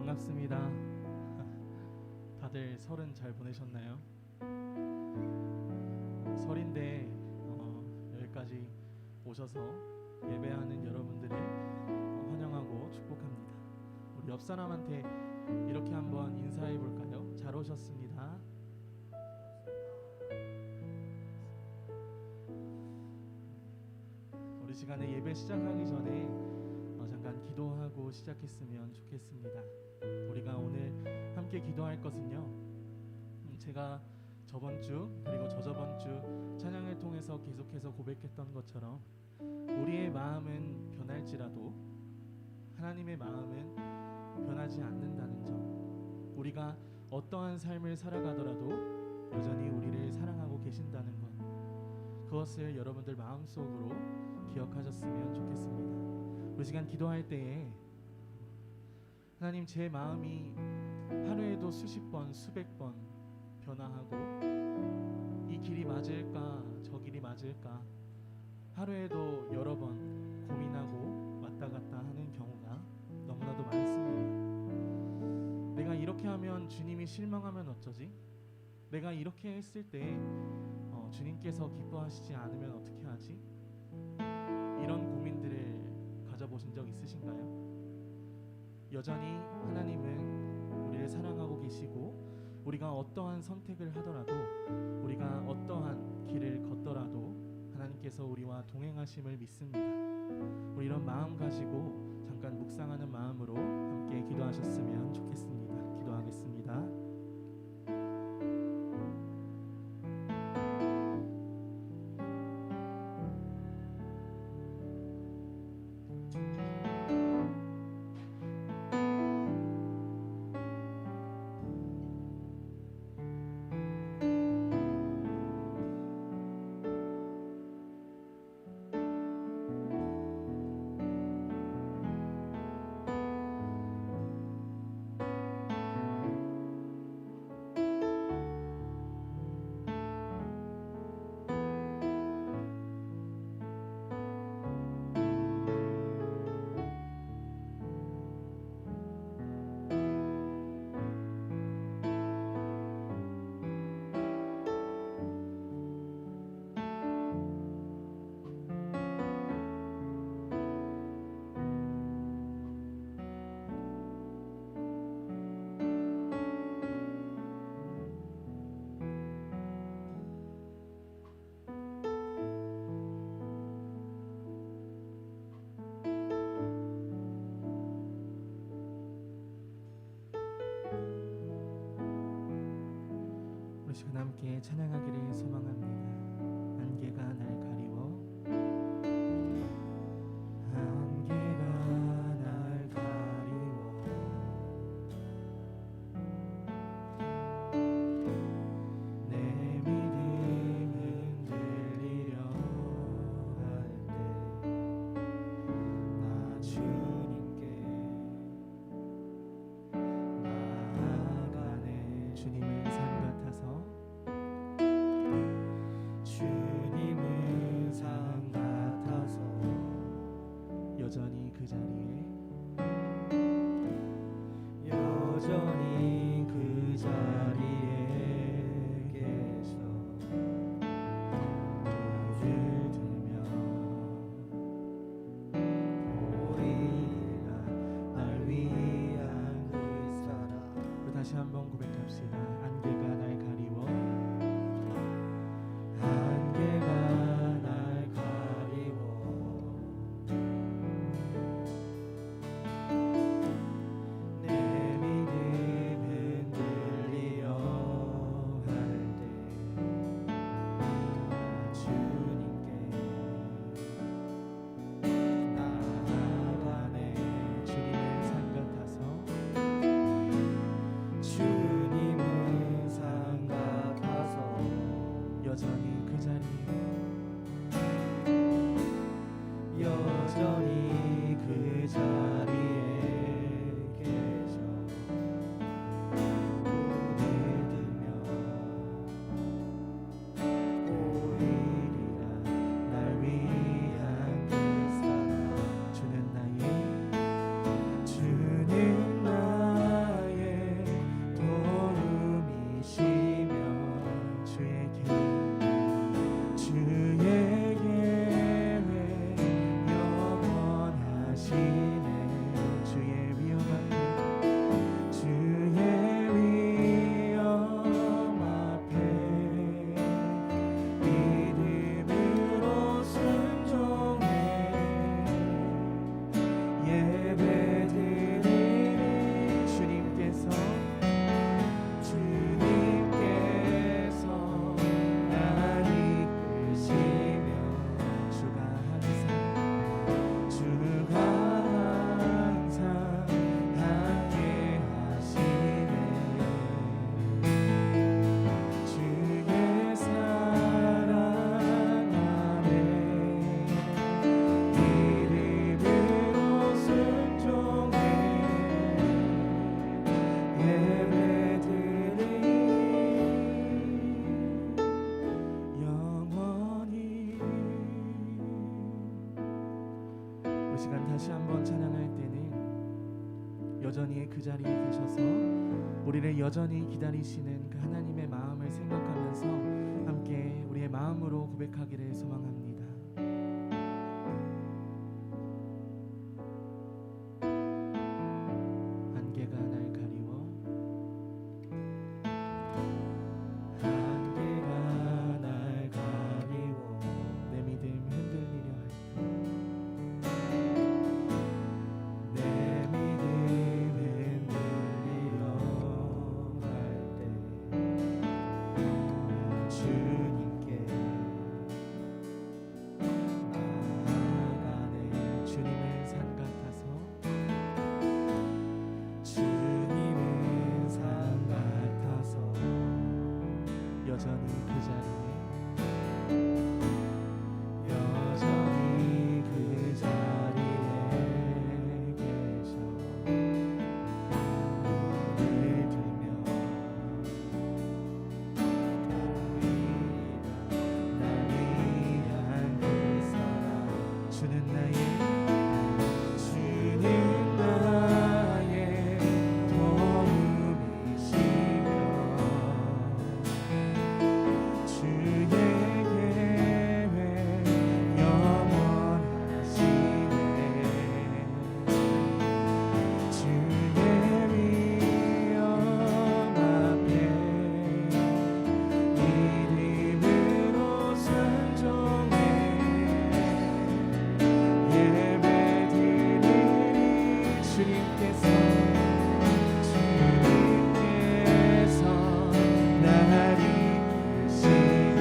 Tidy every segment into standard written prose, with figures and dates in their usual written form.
반갑습니다. 다들 설은 잘 보내셨나요? 설인데 여기까지 오셔서 예배하는 여러분들을 환영하고 축복합니다. 우리 옆 사람한테 이렇게 한번 인사해 볼까요? 잘 오셨습니다. 우리 시간에 예배 시작하기 전에 잠깐 기도하고 시작했으면 좋겠습니다. 우리가 오늘 함께 기도할 것은요, 제가 저번 주 그리고 저저번 주 찬양을 통해서 계속해서 고백했던 것처럼 우리의 마음은 변할지라도 하나님의 마음은 변하지 않는다는 점, 우리가 어떠한 삶을 살아가더라도 여전히 우리를 사랑하고 계신다는 것, 그것을 여러분들 마음속으로 기억하셨으면 좋겠습니다. 우리 시간 기도할 때에 하나님, 제 마음이 하루에도 수십 번 수백 번 변화하고 이 길이 맞을까 저 길이 맞을까 하루에도 여러 번 고민하고 왔다 갔다 하는 경우가 너무나도 많습니다. 내가 이렇게 하면 주님이 실망하면 어쩌지? 내가 이렇게 했을 때 주님께서 기뻐하시지 않으면 어떻게 하지? 이런 고민들을 가져보신 적 있으신가요? 여전히 하나님은 우리를 사랑하고 계시고, 우리가 어떠한 선택을 하더라도, 우리가 어떠한 길을 걷더라도 하나님께서 우리와 동행하심을 믿습니다. 우리 이런 마음 가지고 잠깐 묵상하는 마음으로 함께 기도하셨으면 좋겠습니다. 기도하겠습니다. 우리 시간 함께 찬양하기를 소망합니다. 안개가 날 가리워, 안개가 날 가리워, 내 믿음 흔들리려 할 때 나 주님께 나아가네. 주님의 삶 같아서, 주님은 상 같아서 여전히 그 자리에, 여전히 그 자리에 계셔 눈을 들며 보이라 날 위한 그 사랑. 우리 다시 한번 고백합시다. 안개가 날 가리워, 안개가 날 가리워, 내 믿음 흔들리려 할 때 나 주님께 나아가네. 주님의 상 같아서, 주님은 상 여전히 그 자리에 계셔서 우리를 여전히 기다리시는 그 하나님의 마음을 생각하면서 함께 우리의 마음으로 고백하기를 소망합니다. 안개가 날 가리워 안개가 날 가리워 내 믿음 흔들리려 할 때 내 믿음 흔들리려 할 때 주님께 나아가네. 주님은 산 같아서 주님은 산 같아서 여전히 그 자리에 여전히 그 자리에 계셔 눈을 들며 보이리라 날 위한 그 사랑 주는 나의 도움이시며 주의 계획 영원하시네. 주의 위엄 앞에 믿음으로 순종해 예배드리니 주님께서 나를 이끄시며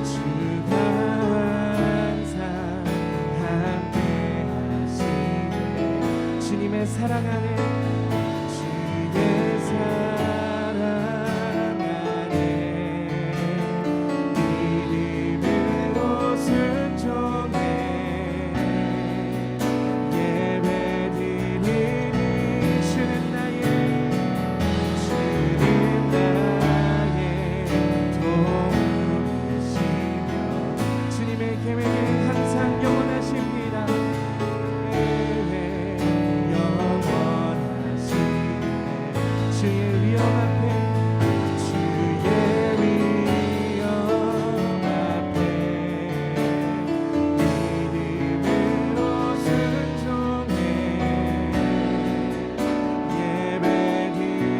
주가 항상 함께 하시네. 주님의 사랑 안에 주의 사랑 안에 믿음으로 순종해 예배드리니 주는 나의 도움이시며 주님의 계획은 항상 영원하십니다. 영원하시네. 주의 위엄 앞에 주의 위엄 앞에 믿음으로 순종해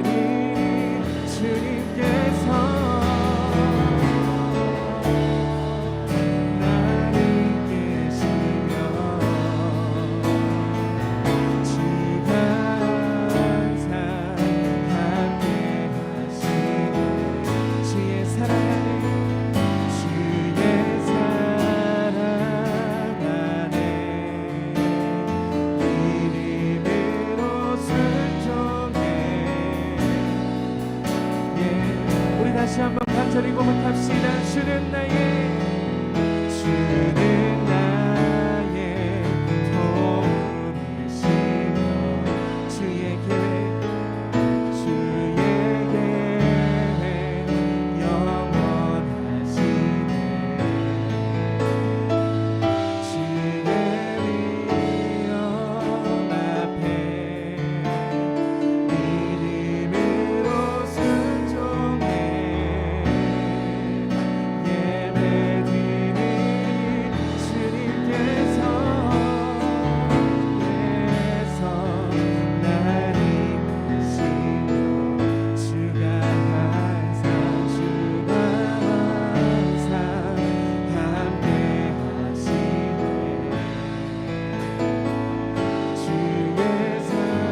예배드리니 주님께서 나를 계시며 주가 항상 함께 하시네. 주의 사랑 안에 주의 사랑 안에 믿음으로 순종해 우리 다시 한번 간절히 고백합시다. 주는 나의 도움이시며 주의 계획 영원하시네. 주의 위엄 앞에 믿음으로 순종해 예배드리니 주님께서 나를 이끄시며 주가 항상 함께 하시네. 주의 사랑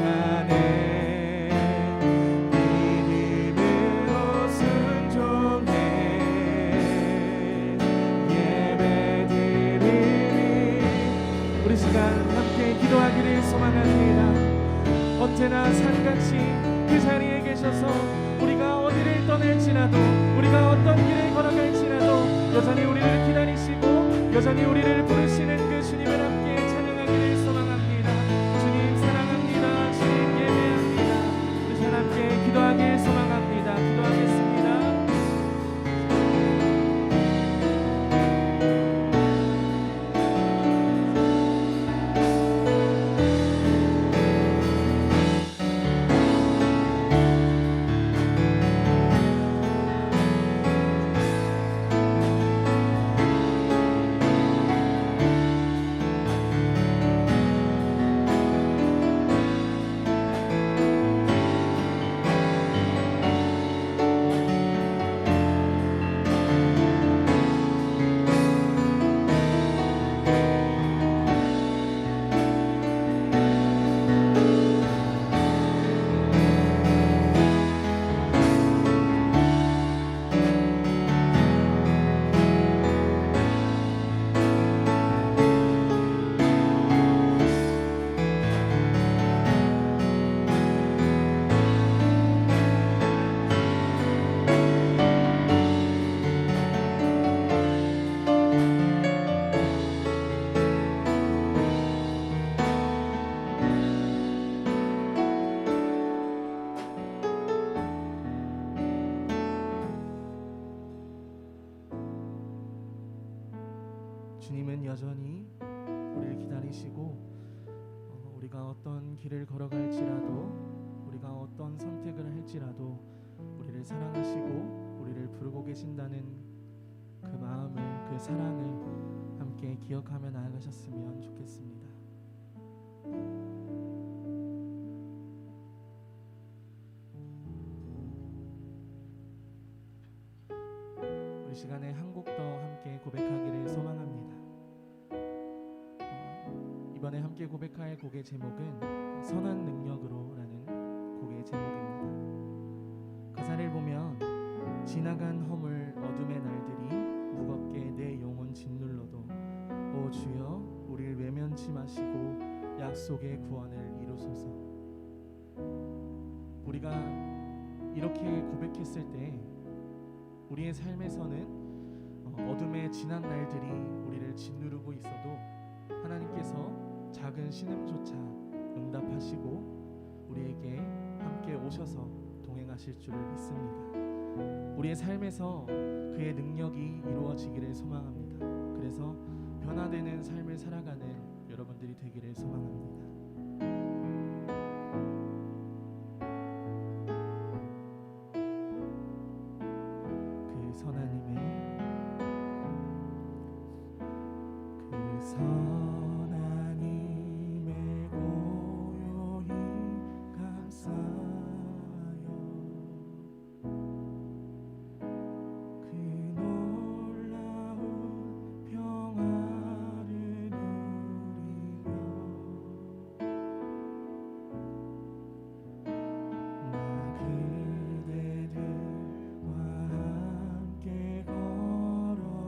안에 믿음으로 순종해 예배드리니 우리 시간 함께 기도하기를 소망합니다. 언제나 산같이 그 자리에 계셔서 우리가 어디를 떠날지라도 우리가 어떤 길을 걸어갈지라도 여전히 우리를 기다리시고 여전히 우리를 부르시는 그 주님을 함께 찬양하기를 소망합니다. 주님 사랑합니다. 주님 예배합니다. 우리 다 함께 기도하길 소망합니다. 기도하겠습니다. 주님은 여전히 우리를 기다리시고 우리가 어떤 길을 걸어갈지라도 우리가 어떤 선택을 할지라도 우리를 사랑하시고 우리를 부르고 계신다는 그 마음을, 그 사랑을 함께 기억하며 나아가셨으면 좋겠습니다. 우리 시간에 한 곡 더 함께 고백하기를 소망합니다. 이번에 함께 고백할 곡의 제목은 선한 능력으로라는 곡의 제목입니다. 가사를 보면 지나간 허물 어둠의 날들이 무겁게 내 영혼 짓눌러도 오 주여 우리를 외면치 마시고 약속의 구원을 이루소서. 우리가 이렇게 고백했을 때 우리의 삶에서는 어둠의 지난 날들이 우리를 짓누르고 있어도 하나님께서 작은 신음조차 응답하시고 우리에게 함께 오셔서 동행하실 줄을 믿습니다. 우리의 삶에서 그의 능력이 이루어지기를 소망합니다. 그래서 변화되는 삶을 살아가는 여러분들이 되기를 소망합니다. 그 선하님의 고요히 감사하여 그 놀라운 평화를 누리며 나 그대들과 함께 걸어가네.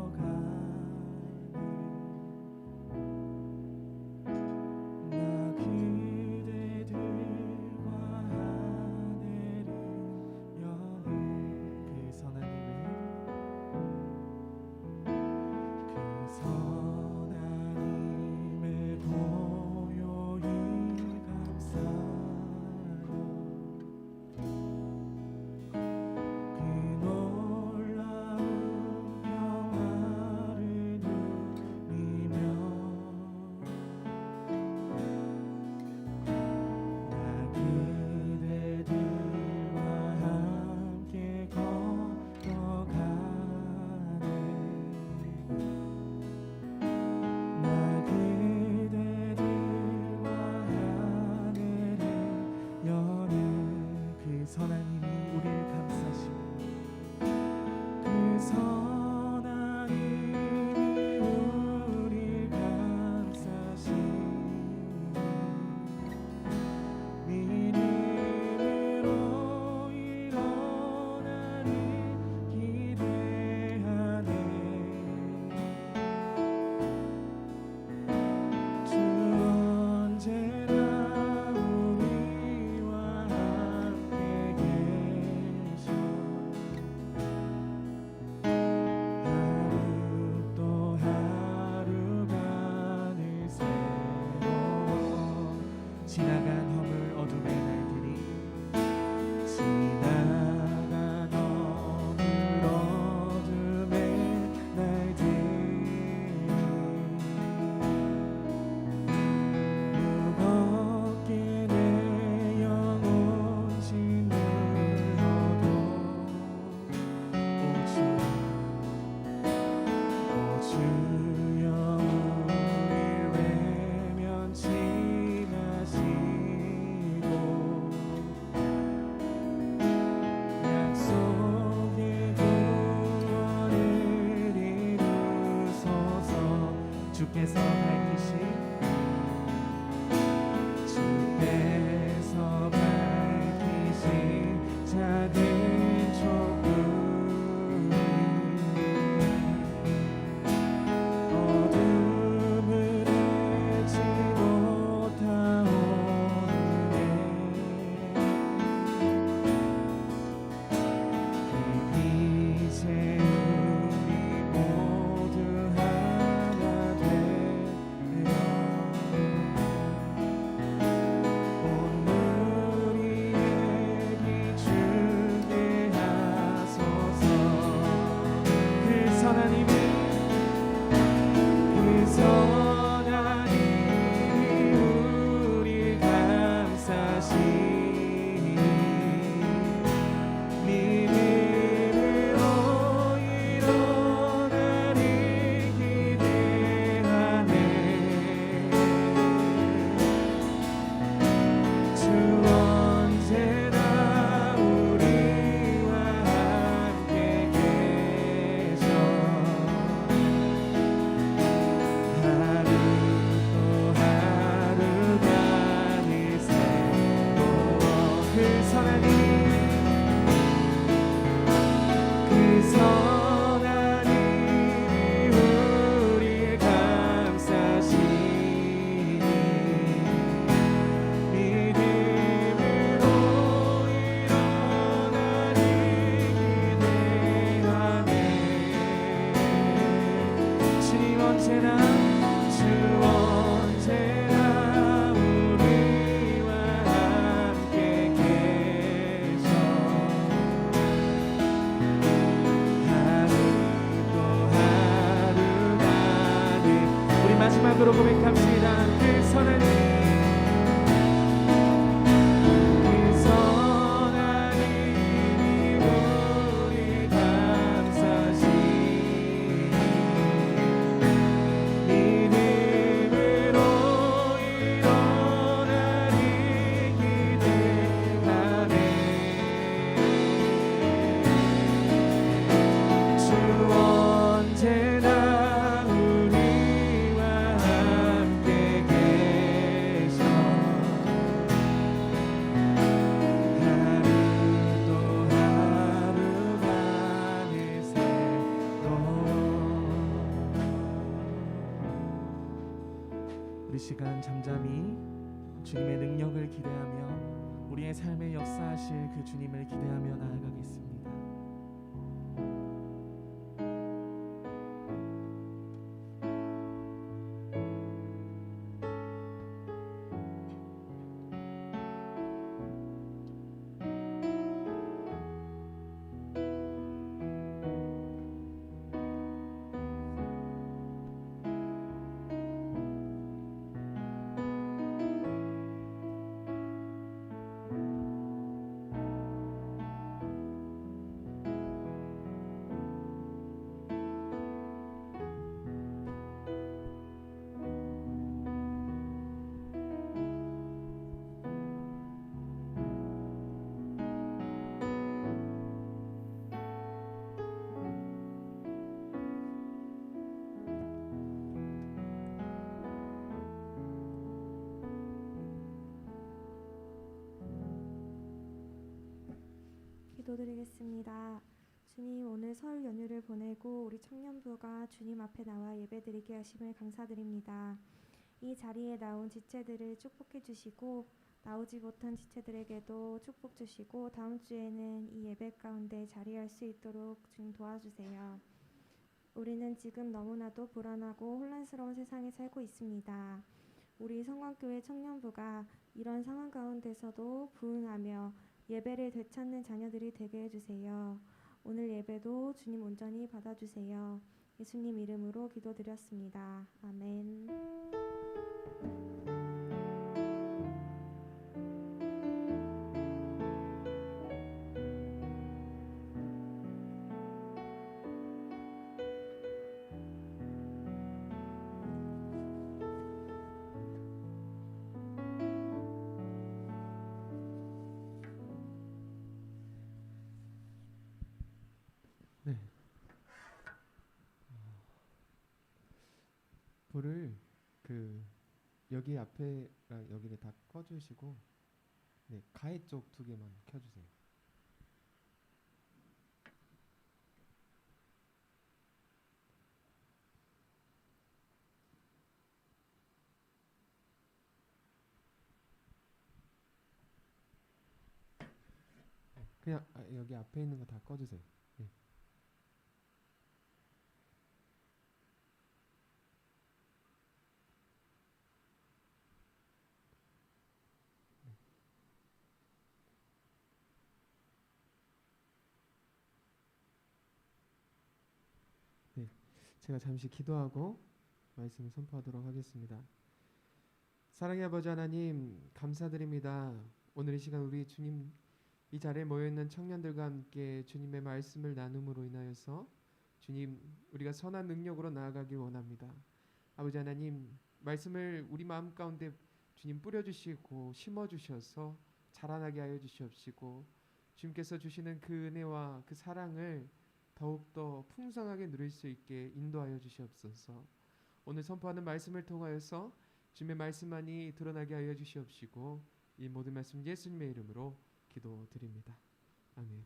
지나간 허물 어둠의 날들이 지나간 허물 어둠의 날들이 무겁게 내 영혼 짓눌러도 오 주여 우릴 외면치 주께서 밝히신 작은 촛불 어둠을 알지 못하오네. 그 빛에 우리 모두 하나 되어 우리 시간 잠잠히 주님의 능력을 기대하며 우리의 삶에 역사하실 그 주님을 기대하며 나아가겠습니다. 기도드리겠습니다. 주님, 오늘 설 연휴를 보내고 우리 청년부가 주님 앞에 나와 예배드리게 하심을 감사드립니다. 이 자리에 나온 지체들을 축복해 주시고 나오지 못한 지체들에게도 축복 주시고 다음 주에는 이 예배 가운데 자리할 수 있도록 주님 도와주세요. 우리는 지금 너무나도 불안하고 혼란스러운 세상에 살고 있습니다. 우리 성광교회 청년부가 이런 상황 가운데서도 부응하며 예배를 되찾는 자녀들이 되게 해주세요. 오늘 예배도 주님 온전히 받아주세요. 예수님 이름으로 기도드렸습니다. 아멘. 네. 불을 여기 앞에랑 여기를 다 꺼주시고, 네, 가해 쪽 2개만 켜주세요. 그냥 여기 앞에 있는 거 다 꺼주세요. 네. 네, 제가 잠시 기도하고 말씀을 선포하도록 하겠습니다. 사랑의 아버지 하나님, 감사드립니다. 오늘 이 시간 우리 주님 이 자리에 모여있는 청년들과 함께 주님의 말씀을 나눔으로 인하여서 주님, 우리가 선한 능력으로 나아가길 원합니다. 아버지 하나님, 말씀을 우리 마음 가운데 주님 뿌려주시고 심어주셔서 자라나게 하여 주시옵시고, 주님께서 주시는 그 은혜와 그 사랑을 더욱더 풍성하게 누릴 수 있게 인도하여 주시옵소서. 오늘 선포하는 말씀을 통하여서 주님의 말씀만이 드러나게 하여 주시옵시고, 이 모든 말씀 예수님의 이름으로 기도드립니다. 아멘.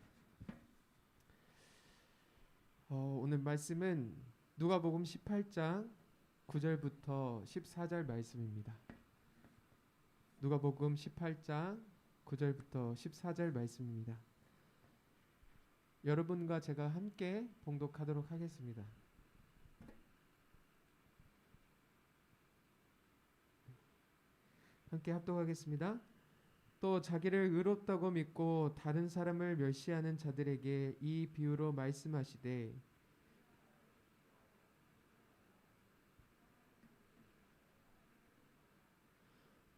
오늘 말씀은 누가복음 18장 9절부터 14절 말씀입니다. 누가복음 18장 9절부터 14절 말씀입니다. 여러분과 제가 함께 봉독하도록 하겠습니다. 함께 합독하겠습니다. 또 자기를 의롭다고 믿고 다른 사람을 멸시하는 자들에게 이 비유로 말씀하시되,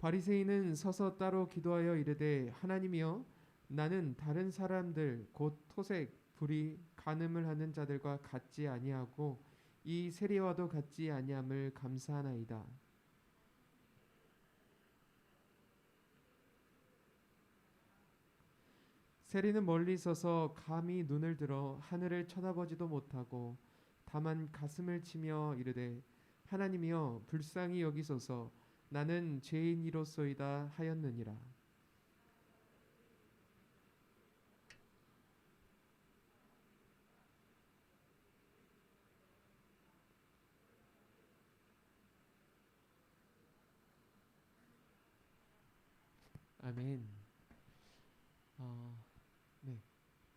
바리새인은 서서 따로 기도하여 이르되 하나님이여 나는 다른 사람들 곧 토색, 불의, 간음을 하는 자들과 같지 아니하고 이 세리와도 같지 아니함을 감사하나이다. 세리는 멀리 서서 감히 눈을 들어 하늘을 쳐다보지도 못하고 다만 가슴을 치며 이르되 하나님이여 불쌍히 여기소서 나는 죄인이로소이다 하였느니라. 아멘. 네.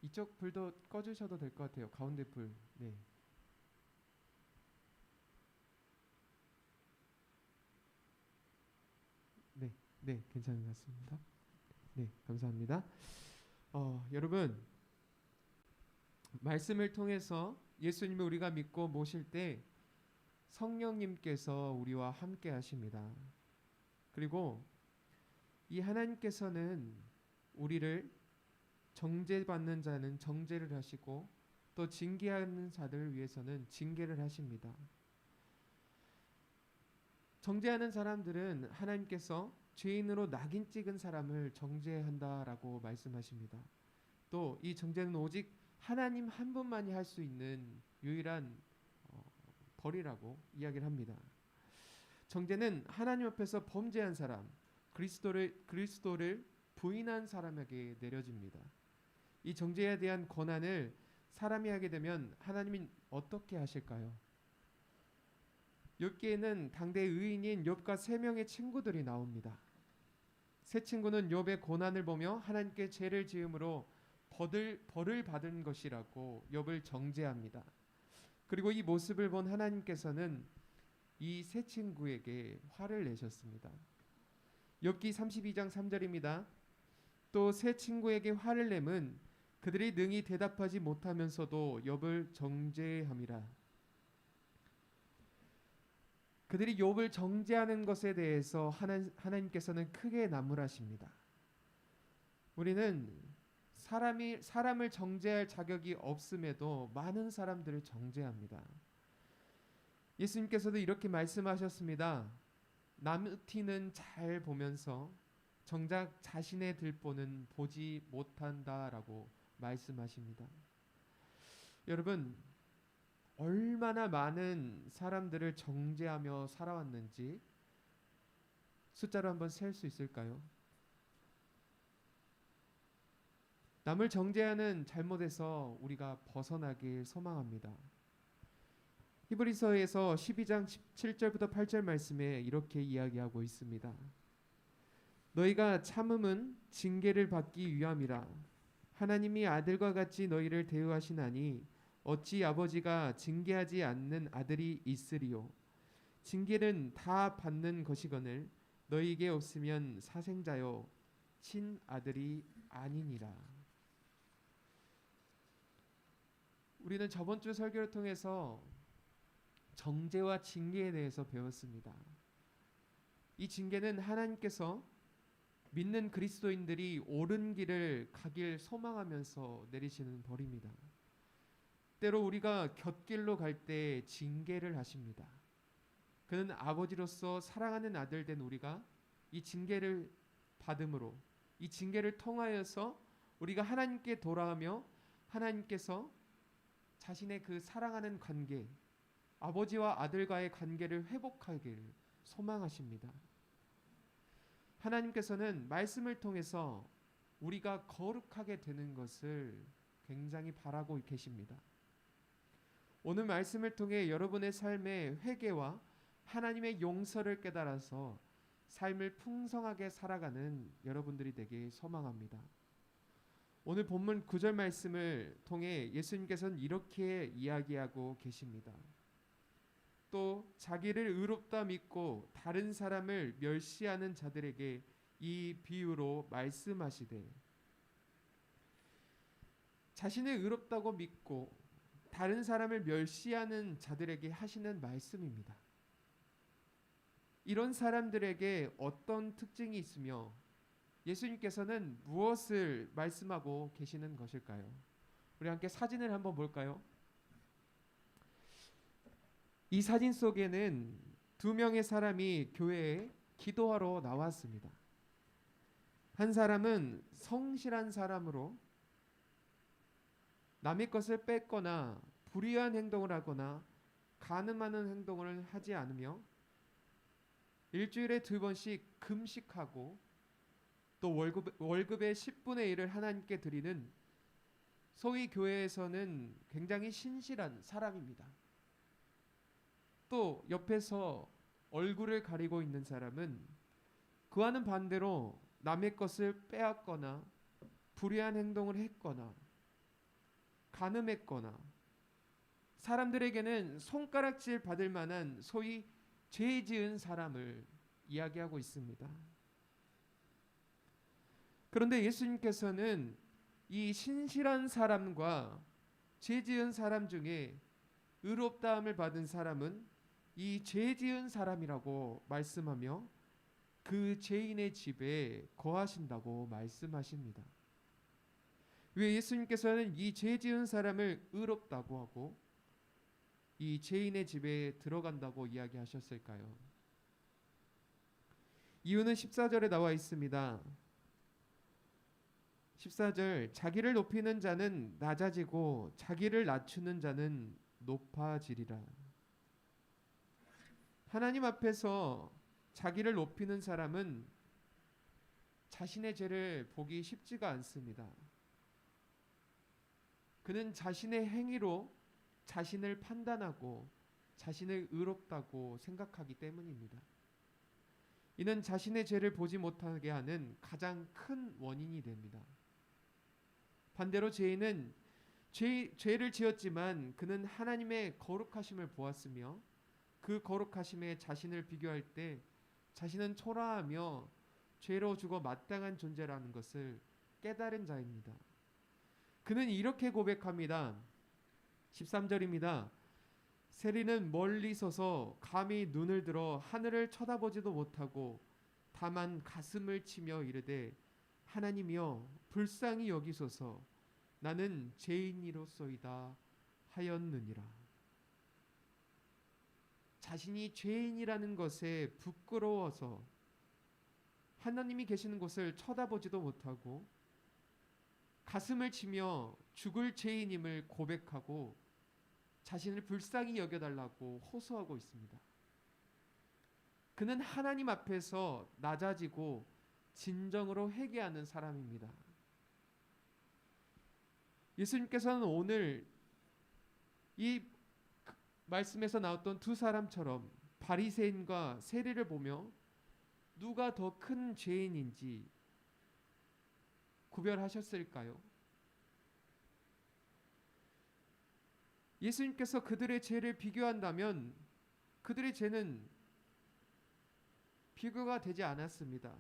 이쪽 불도 꺼주셔도 될 것 같아요. 가운데 불. 네. 네, 네, 괜찮은 것 같습니다. 네, 감사합니다. 여러분, 말씀을 통해서 예수님을 우리가 믿고 모실 때 성령님께서 우리와 함께 하십니다. 그리고 이 하나님께서는 우리를 정죄받는 자는 정죄를 하시고 또 징계하는 자들을 위해서는 징계를 하십니다. 정죄하는 사람들은 하나님께서 죄인으로 낙인 찍은 사람을 정죄한다라고 말씀하십니다. 또 이 정죄는 오직 하나님 한 분만이 할 수 있는 유일한 벌이라고 이야기를 합니다. 정죄는 하나님 앞에서 범죄한 사람, 그리스도를 부인한 사람에게 내려집니다. 이 정죄에 대한 권한을 사람이 하게 되면 하나님이 어떻게 하실까요? 욥기에는 당대 의인인 욥과 세 명의 친구들이 나옵니다. 세 친구는 욥의 고난을 보며 하나님께 죄를 지음으로 벌을 받은 것이라고 욥을 정죄합니다. 그리고 이 모습을 본 하나님께서는 이 세 친구에게 화를 내셨습니다. 욥기 32장 3절입니다. 또 세 친구에게 화를 내면 그들이 능히 대답하지 못하면서도 욥을 정죄함이라. 그들이 욥을 정죄하는 것에 대해서 하나님께서는 크게 나무라십니다. 우리는 사람을 정죄할 자격이 없음에도 많은 사람들을 정죄합니다. 예수님께서도 이렇게 말씀하셨습니다. 남 티는 잘 보면서 정작 자신의 들보는 보지 못한다라고 말씀하십니다. 여러분, 얼마나 많은 사람들을 정죄하며 살아왔는지 숫자로 한번 셀 수 있을까요? 남을 정죄하는 잘못에서 우리가 벗어나길 소망합니다. 히브리서에서 12장 7절부터 8절 말씀에 이렇게 이야기하고 있습니다. 너희가 참음은 징계를 받기 위함이라. 하나님이 아들과 같이 너희를 대우하시나니 어찌 아버지가 징계하지 않는 아들이 있으리요. 징계는 다 받는 것이거늘 너희에게 없으면 사생자요 친아들이 아니니라. 우리는 저번 주 설교를 통해서 정죄와 징계에 대해서 배웠습니다. 이 징계는 하나님께서 믿는 그리스도인들이 옳은 길을 가길 소망하면서 내리시는 벌입니다. 때로 우리가 곁길로 갈 때 징계를 하십니다. 그는 아버지로서 사랑하는 아들 된 우리가 이 징계를 받음으로 이 징계를 통하여서 우리가 하나님께 돌아오며 하나님께서 자신의 그 사랑하는 관계, 아버지와 아들과의 관계를 회복하기를 소망하십니다. 하나님께서는 말씀을 통해서 우리가 거룩하게 되는 것을 굉장히 바라고 계십니다. 오늘 말씀을 통해 여러분의 삶의 회개와 하나님의 용서를 깨달아서 삶을 풍성하게 살아가는 여러분들이 되길 소망합니다. 오늘 본문 9절 말씀을 통해 예수님께서는 이렇게 이야기하고 계십니다. 또 자기를 의롭다 믿고 다른 사람을 멸시하는 자들에게 이 비유로 말씀하시되, 자신을 의롭다고 믿고 다른 사람을 멸시하는 자들에게 하시는 말씀입니다. 이런 사람들에게 어떤 특징이 있으며 예수님께서는 무엇을 말씀하고 계시는 것일까요? 우리 함께 사진을 한번 볼까요? 이 사진 속에는 두 명의 사람이 교회에 기도하러 나왔습니다. 한 사람은 성실한 사람으로 남의 것을 뺏거나 불의한 행동을 하거나 간음하는 행동을 하지 않으며 일주일에 2번씩 금식하고 또 월급의 10분의 1을 하나님께 드리는 소위 교회에서는 굉장히 신실한 사람입니다. 또 옆에서 얼굴을 가리고 있는 사람은 그와는 반대로 남의 것을 빼앗거나 불의한 행동을 했거나 간음했거나 사람들에게는 손가락질 받을 만한 소위 죄 지은 사람을 이야기하고 있습니다. 그런데 예수님께서는 이 신실한 사람과 죄 지은 사람 중에 의롭다함을 받은 사람은 이 죄 지은 사람이라고 말씀하며 그 죄인의 집에 거하신다고 말씀하십니다. 왜 예수님께서는 이 죄 지은 사람을 의롭다고 하고 이 죄인의 집에 들어간다고 이야기하셨을까요? 이유는 14절에 나와 있습니다. 14절, 자기를 높이는 자는 낮아지고 자기를 낮추는 자는 높아지리라. 하나님 앞에서 자기를 높이는 사람은 자신의 죄를 보기 쉽지가 않습니다. 그는 자신의 행위로 자신을 판단하고 자신을 의롭다고 생각하기 때문입니다. 이는 자신의 죄를 보지 못하게 하는 가장 큰 원인이 됩니다. 반대로 죄인은 죄를 지었지만 그는 하나님의 거룩하심을 보았으며 그 거룩하심에 자신을 비교할 때 자신은 초라하며 죄로 죽어 마땅한 존재라는 것을 깨달은 자입니다. 그는 이렇게 고백합니다. 13절입니다. 세리는 멀리 서서 감히 눈을 들어 하늘을 쳐다보지도 못하고 다만 가슴을 치며 이르되 하나님이여 불쌍히 여기소서 나는 죄인이로소이다 하였느니라. 자신이 죄인이라는 것에 부끄러워서 하나님이 계시는 곳을 쳐다보지도 못하고 가슴을 치며 죽을 죄인임을 고백하고 자신을 불쌍히 여겨달라고 호소하고 있습니다. 그는 하나님 앞에서 낮아지고 진정으로 회개하는 사람입니다. 예수님께서는 오늘 이 말씀에서 나왔던 두 사람처럼 바리새인과 세리를 보며 누가 더 큰 죄인인지 구별하셨을까요? 예수님께서 그들의 죄를 비교한다면 그들의 죄는 비교가 되지 않았습니다.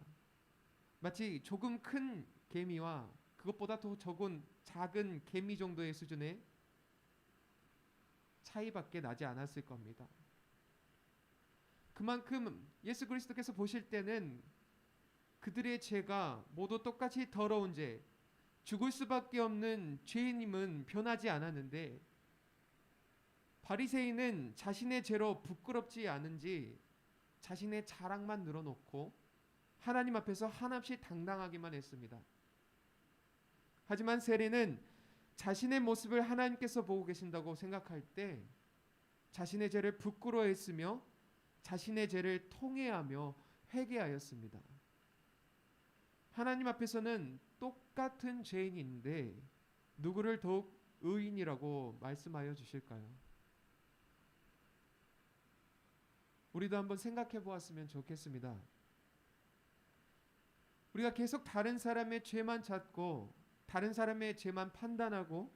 마치 조금 큰 개미와 그것보다 더 작은 개미 정도의 수준의 차이밖에 나지 않았을 겁니다. 그만큼 예수 그리스도께서 보실 때는 그들의 죄가 모두 똑같이 더러운 죄, 죽을 수밖에 없는 죄인임은 변하지 않았는데 바리새인은 자신의 죄로 부끄럽지 않은지 자신의 자랑만 늘어놓고 하나님 앞에서 한없이 당당하기만 했습니다. 하지만 세리는 자신의 모습을 하나님께서 보고 계신다고 생각할 때 자신의 죄를 부끄러워했으며 자신의 죄를 통회하며 회개하였습니다. 하나님 앞에서는 똑같은 죄인인데 누구를 더욱 의인이라고 말씀하여 주실까요? 우리도 한번 생각해 보았으면 좋겠습니다. 우리가 계속 다른 사람의 죄만 찾고 다른 사람의 죄만 판단하고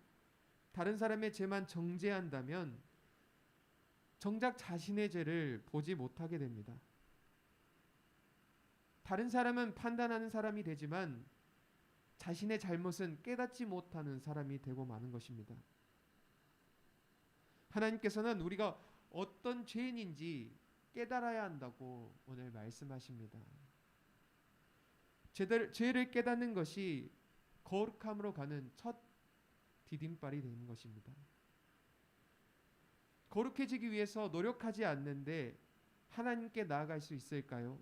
다른 사람의 죄만 정죄한다면 정작 자신의 죄를 보지 못하게 됩니다. 다른 사람은 판단하는 사람이 되지만 자신의 잘못은 깨닫지 못하는 사람이 되고 마는 것입니다. 하나님께서는 우리가 어떤 죄인인지 깨달아야 한다고 오늘 말씀하십니다. 죄를 깨닫는 것이 거룩함으로 가는 첫 디딤발이 되는 것입니다. 거룩해지기 위해서 노력하지 않는데 하나님께 나아갈 수 있을까요?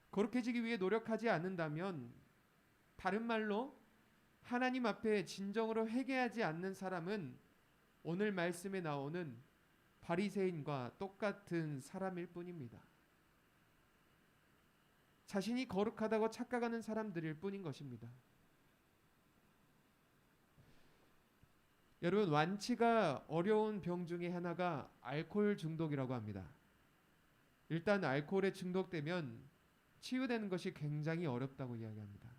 거룩해지기 위해 노력하지 않는다면, 다른 말로 하나님 앞에 진정으로 회개하지 않는 사람은 오늘 말씀에 나오는 바리새인과 똑같은 사람일 뿐입니다. 자신이 거룩하다고 착각하는 사람들일 뿐인 것입니다. 여러분, 완치가 어려운 병 중에 하나가 알코올 중독이라고 합니다. 일단 알코올에 중독되면 치유되는 것이 굉장히 어렵다고 이야기합니다.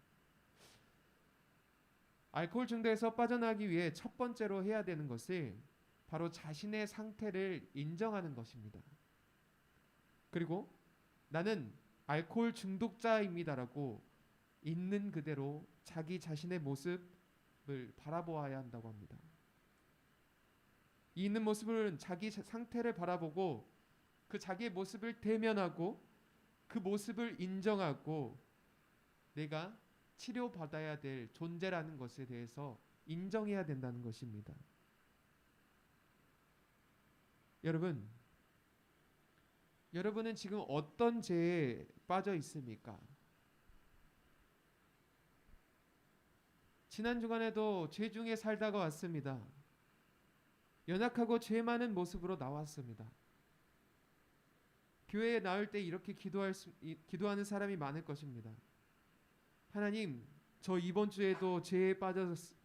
알코올 중독에서 빠져나가기 위해 첫 번째로 해야 되는 것은 바로 자신의 상태를 인정하는 것입니다. 그리고 나는 알코올 중독자입니다라고 있는 그대로 자기 자신의 모습을 바라보아야 한다고 합니다. 이 있는 모습은 자기 상태를 바라보고 그 자기의 모습을 대면하고 그 모습을 인정하고 내가 치료받아야 될 존재라는 것에 대해서 인정해야 된다는 것입니다. 여러분은 지금 어떤 죄에 빠져 있습니까? 지난 주간에도 죄 중에 살다가 왔습니다. 연약하고 죄 많은 모습으로 나왔습니다. 교회에 나올 때 이렇게 기도하는 사람이 많을 것입니다. 하나님, 저 이번 주에도 죄에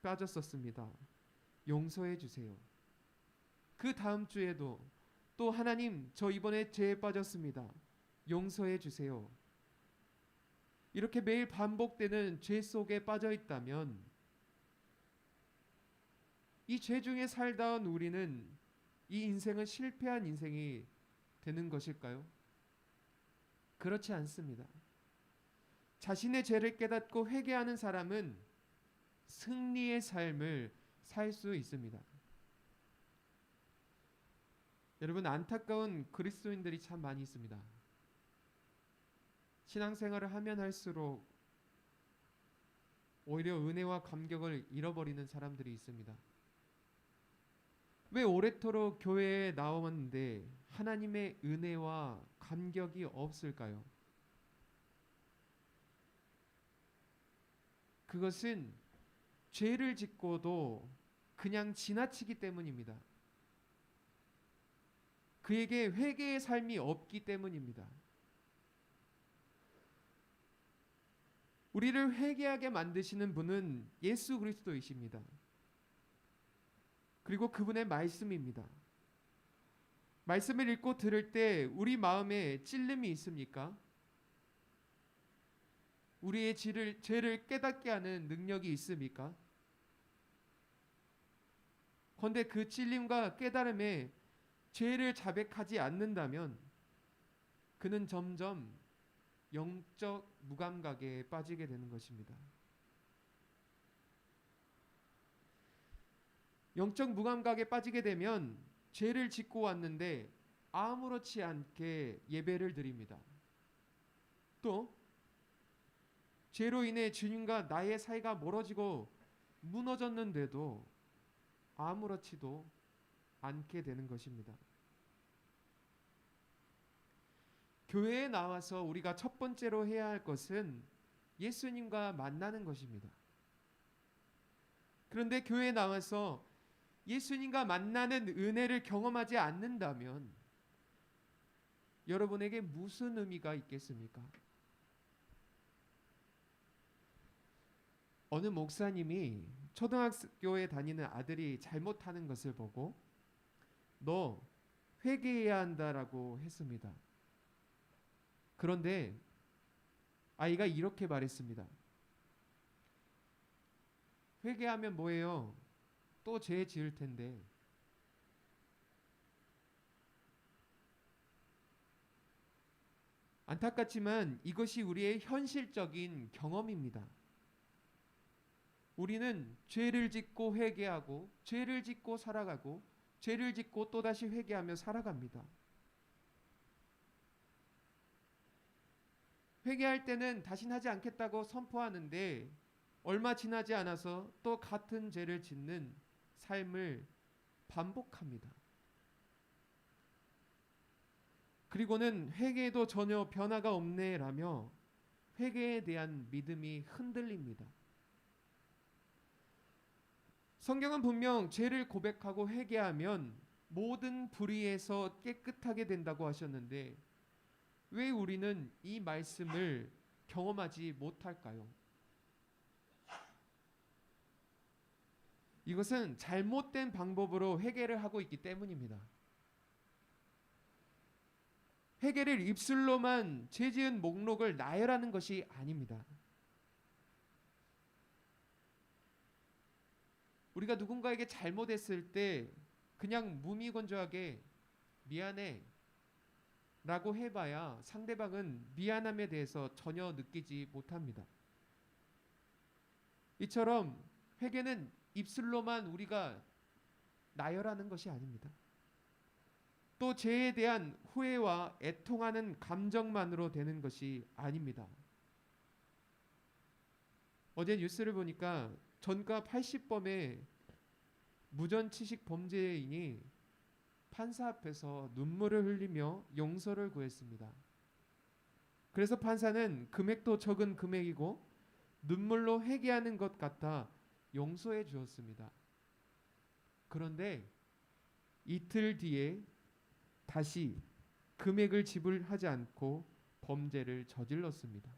빠졌었습니다. 용서해 주세요. 그 다음 주에도 또 하나님, 저 이번에 죄에 빠졌습니다. 용서해 주세요. 이렇게 매일 반복되는 죄 속에 빠져 있다면 이 죄 중에 살다 온 우리는 이 인생은 실패한 인생이 되는 것일까요? 그렇지 않습니다. 자신의 죄를 깨닫고 회개하는 사람은 승리의 삶을 살 수 있습니다. 여러분, 안타까운 그리스도인들이 참 많이 있습니다. 신앙생활을 하면 할수록 오히려 은혜와 감격을 잃어버리는 사람들이 있습니다. 왜 오래도록 교회에 나왔는데 하나님의 은혜와 감격이 없을까요? 그것은 죄를 짓고도 그냥 지나치기 때문입니다. 그에게 회개의 삶이 없기 때문입니다. 우리를 회개하게 만드시는 분은 예수 그리스도이십니다. 그리고 그분의 말씀입니다. 말씀을 읽고 들을 때 우리 마음에 찔림이 있습니까? 우리의 죄를 깨닫게 하는 능력이 있습니까? 그런데 그 찔림과 깨달음에 죄를 자백하지 않는다면 그는 점점 영적 무감각에 빠지게 되는 것입니다. 영적 무감각에 빠지게 되면 죄를 짓고 왔는데 아무렇지 않게 예배를 드립니다. 또 죄로 인해 주님과 나의 사이가 멀어지고 무너졌는데도 아무렇지도 않게 되는 것입니다. 교회에 나와서 우리가 첫 번째로 해야 할 것은 예수님과 만나는 것입니다. 그런데 교회에 나와서 예수님과 만나는 은혜를 경험하지 않는다면 여러분에게 무슨 의미가 있겠습니까? 어느 목사님이 초등학교에 다니는 아들이 잘못하는 것을 보고 너 회개해야 한다라고 했습니다. 그런데 아이가 이렇게 말했습니다. 회개하면 뭐예요? 또 죄 지을 텐데. 안타깝지만 이것이 우리의 현실적인 경험입니다. 우리는 죄를 짓고 회개하고 죄를 짓고 살아가고 죄를 짓고 또다시 회개하며 살아갑니다. 회개할 때는 다신 하지 않겠다고 선포하는데 얼마 지나지 않아서 또 같은 죄를 짓는 삶을 반복합니다. 그리고는 회개에도 전혀 변화가 없네라며 회개에 대한 믿음이 흔들립니다. 성경은 분명 죄를 고백하고 회개하면 모든 불의에서 깨끗하게 된다고 하셨는데 왜 우리는 이 말씀을 경험하지 못할까요? 이것은 잘못된 방법으로 회개를 하고 있기 때문입니다. 회개를 입술로만 죄 지은 목록을 나열하는 것이 아닙니다. 우리가 누군가에게 잘못했을 때 그냥 무미건조하게 미안해 라고 해봐야 상대방은 미안함에 대해서 전혀 느끼지 못합니다. 이처럼 회개는 입술로만 우리가 나열하는 것이 아닙니다. 또 죄에 대한 후회와 애통하는 감정만으로 되는 것이 아닙니다. 어제 뉴스를 보니까 전과 80범의 무전취식 범죄인이 판사 앞에서 눈물을 흘리며 용서를 구했습니다. 그래서 판사는 금액도 적은 금액이고 눈물로 회개하는 것 같아 용서해 주었습니다. 그런데 이틀 뒤에 다시 금액을 지불하지 않고 범죄를 저질렀습니다.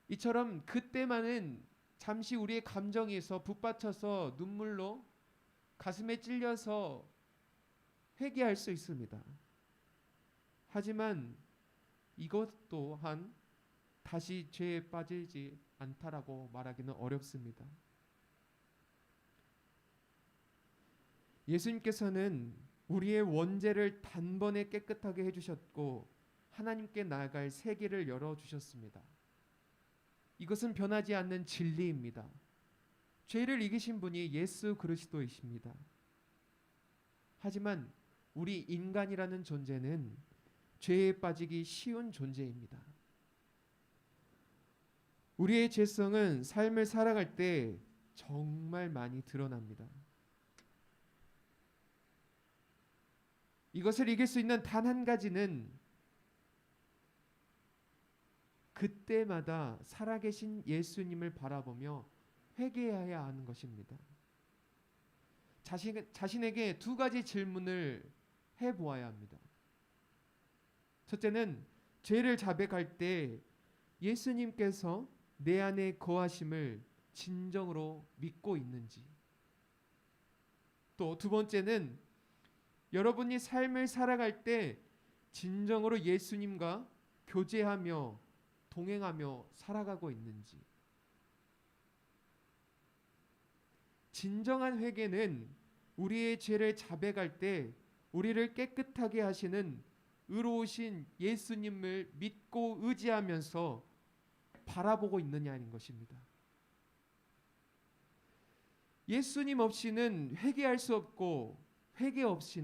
이처럼 그때만은 잠시 우리의 감정에서 북받쳐서 눈물로 가슴에 찔려서 회개할 수 있습니다. 하지만 이것 또한 다시 죄에 빠지지 않다라고 말하기는 어렵습니다. 예수님께서는 우리의 원죄를 단번에 깨끗하게 해주셨고 하나님께 나아갈 세계를 열어주셨습니다. 이것은 변하지 않는 진리입니다. 죄를 이기신 분이 예수 그리스도이십니다. 하지만 우리 인간이라는 존재는 죄에 빠지기 쉬운 존재입니다. 우리의 죄성은 삶을 살아갈 때 정말 많이 드러납니다. 이것을 이길 수 있는 단 한 가지는 그때마다 살아계신 예수님을 바라보며 회개해야 하는 것입니다. 자신에게 두 가지 질문을 해보아야 합니다. 첫째는 죄를 자백할 때 예수님께서 내 안에 거하심을 진정으로 믿고 있는지, 또 두 번째는 여러분이 삶을 살아갈 때 진정으로 예수님과 교제하며 동행하며 살아가고 있는지. 진정한 회개는 우리의 죄를 자백할 때 우리를 깨끗하게 하시는 의로우신 예수님을 믿고 의지하면서 바라보고 있느냐는 것입니다. 예수님 없이는 회개할 수 없고 회개 없이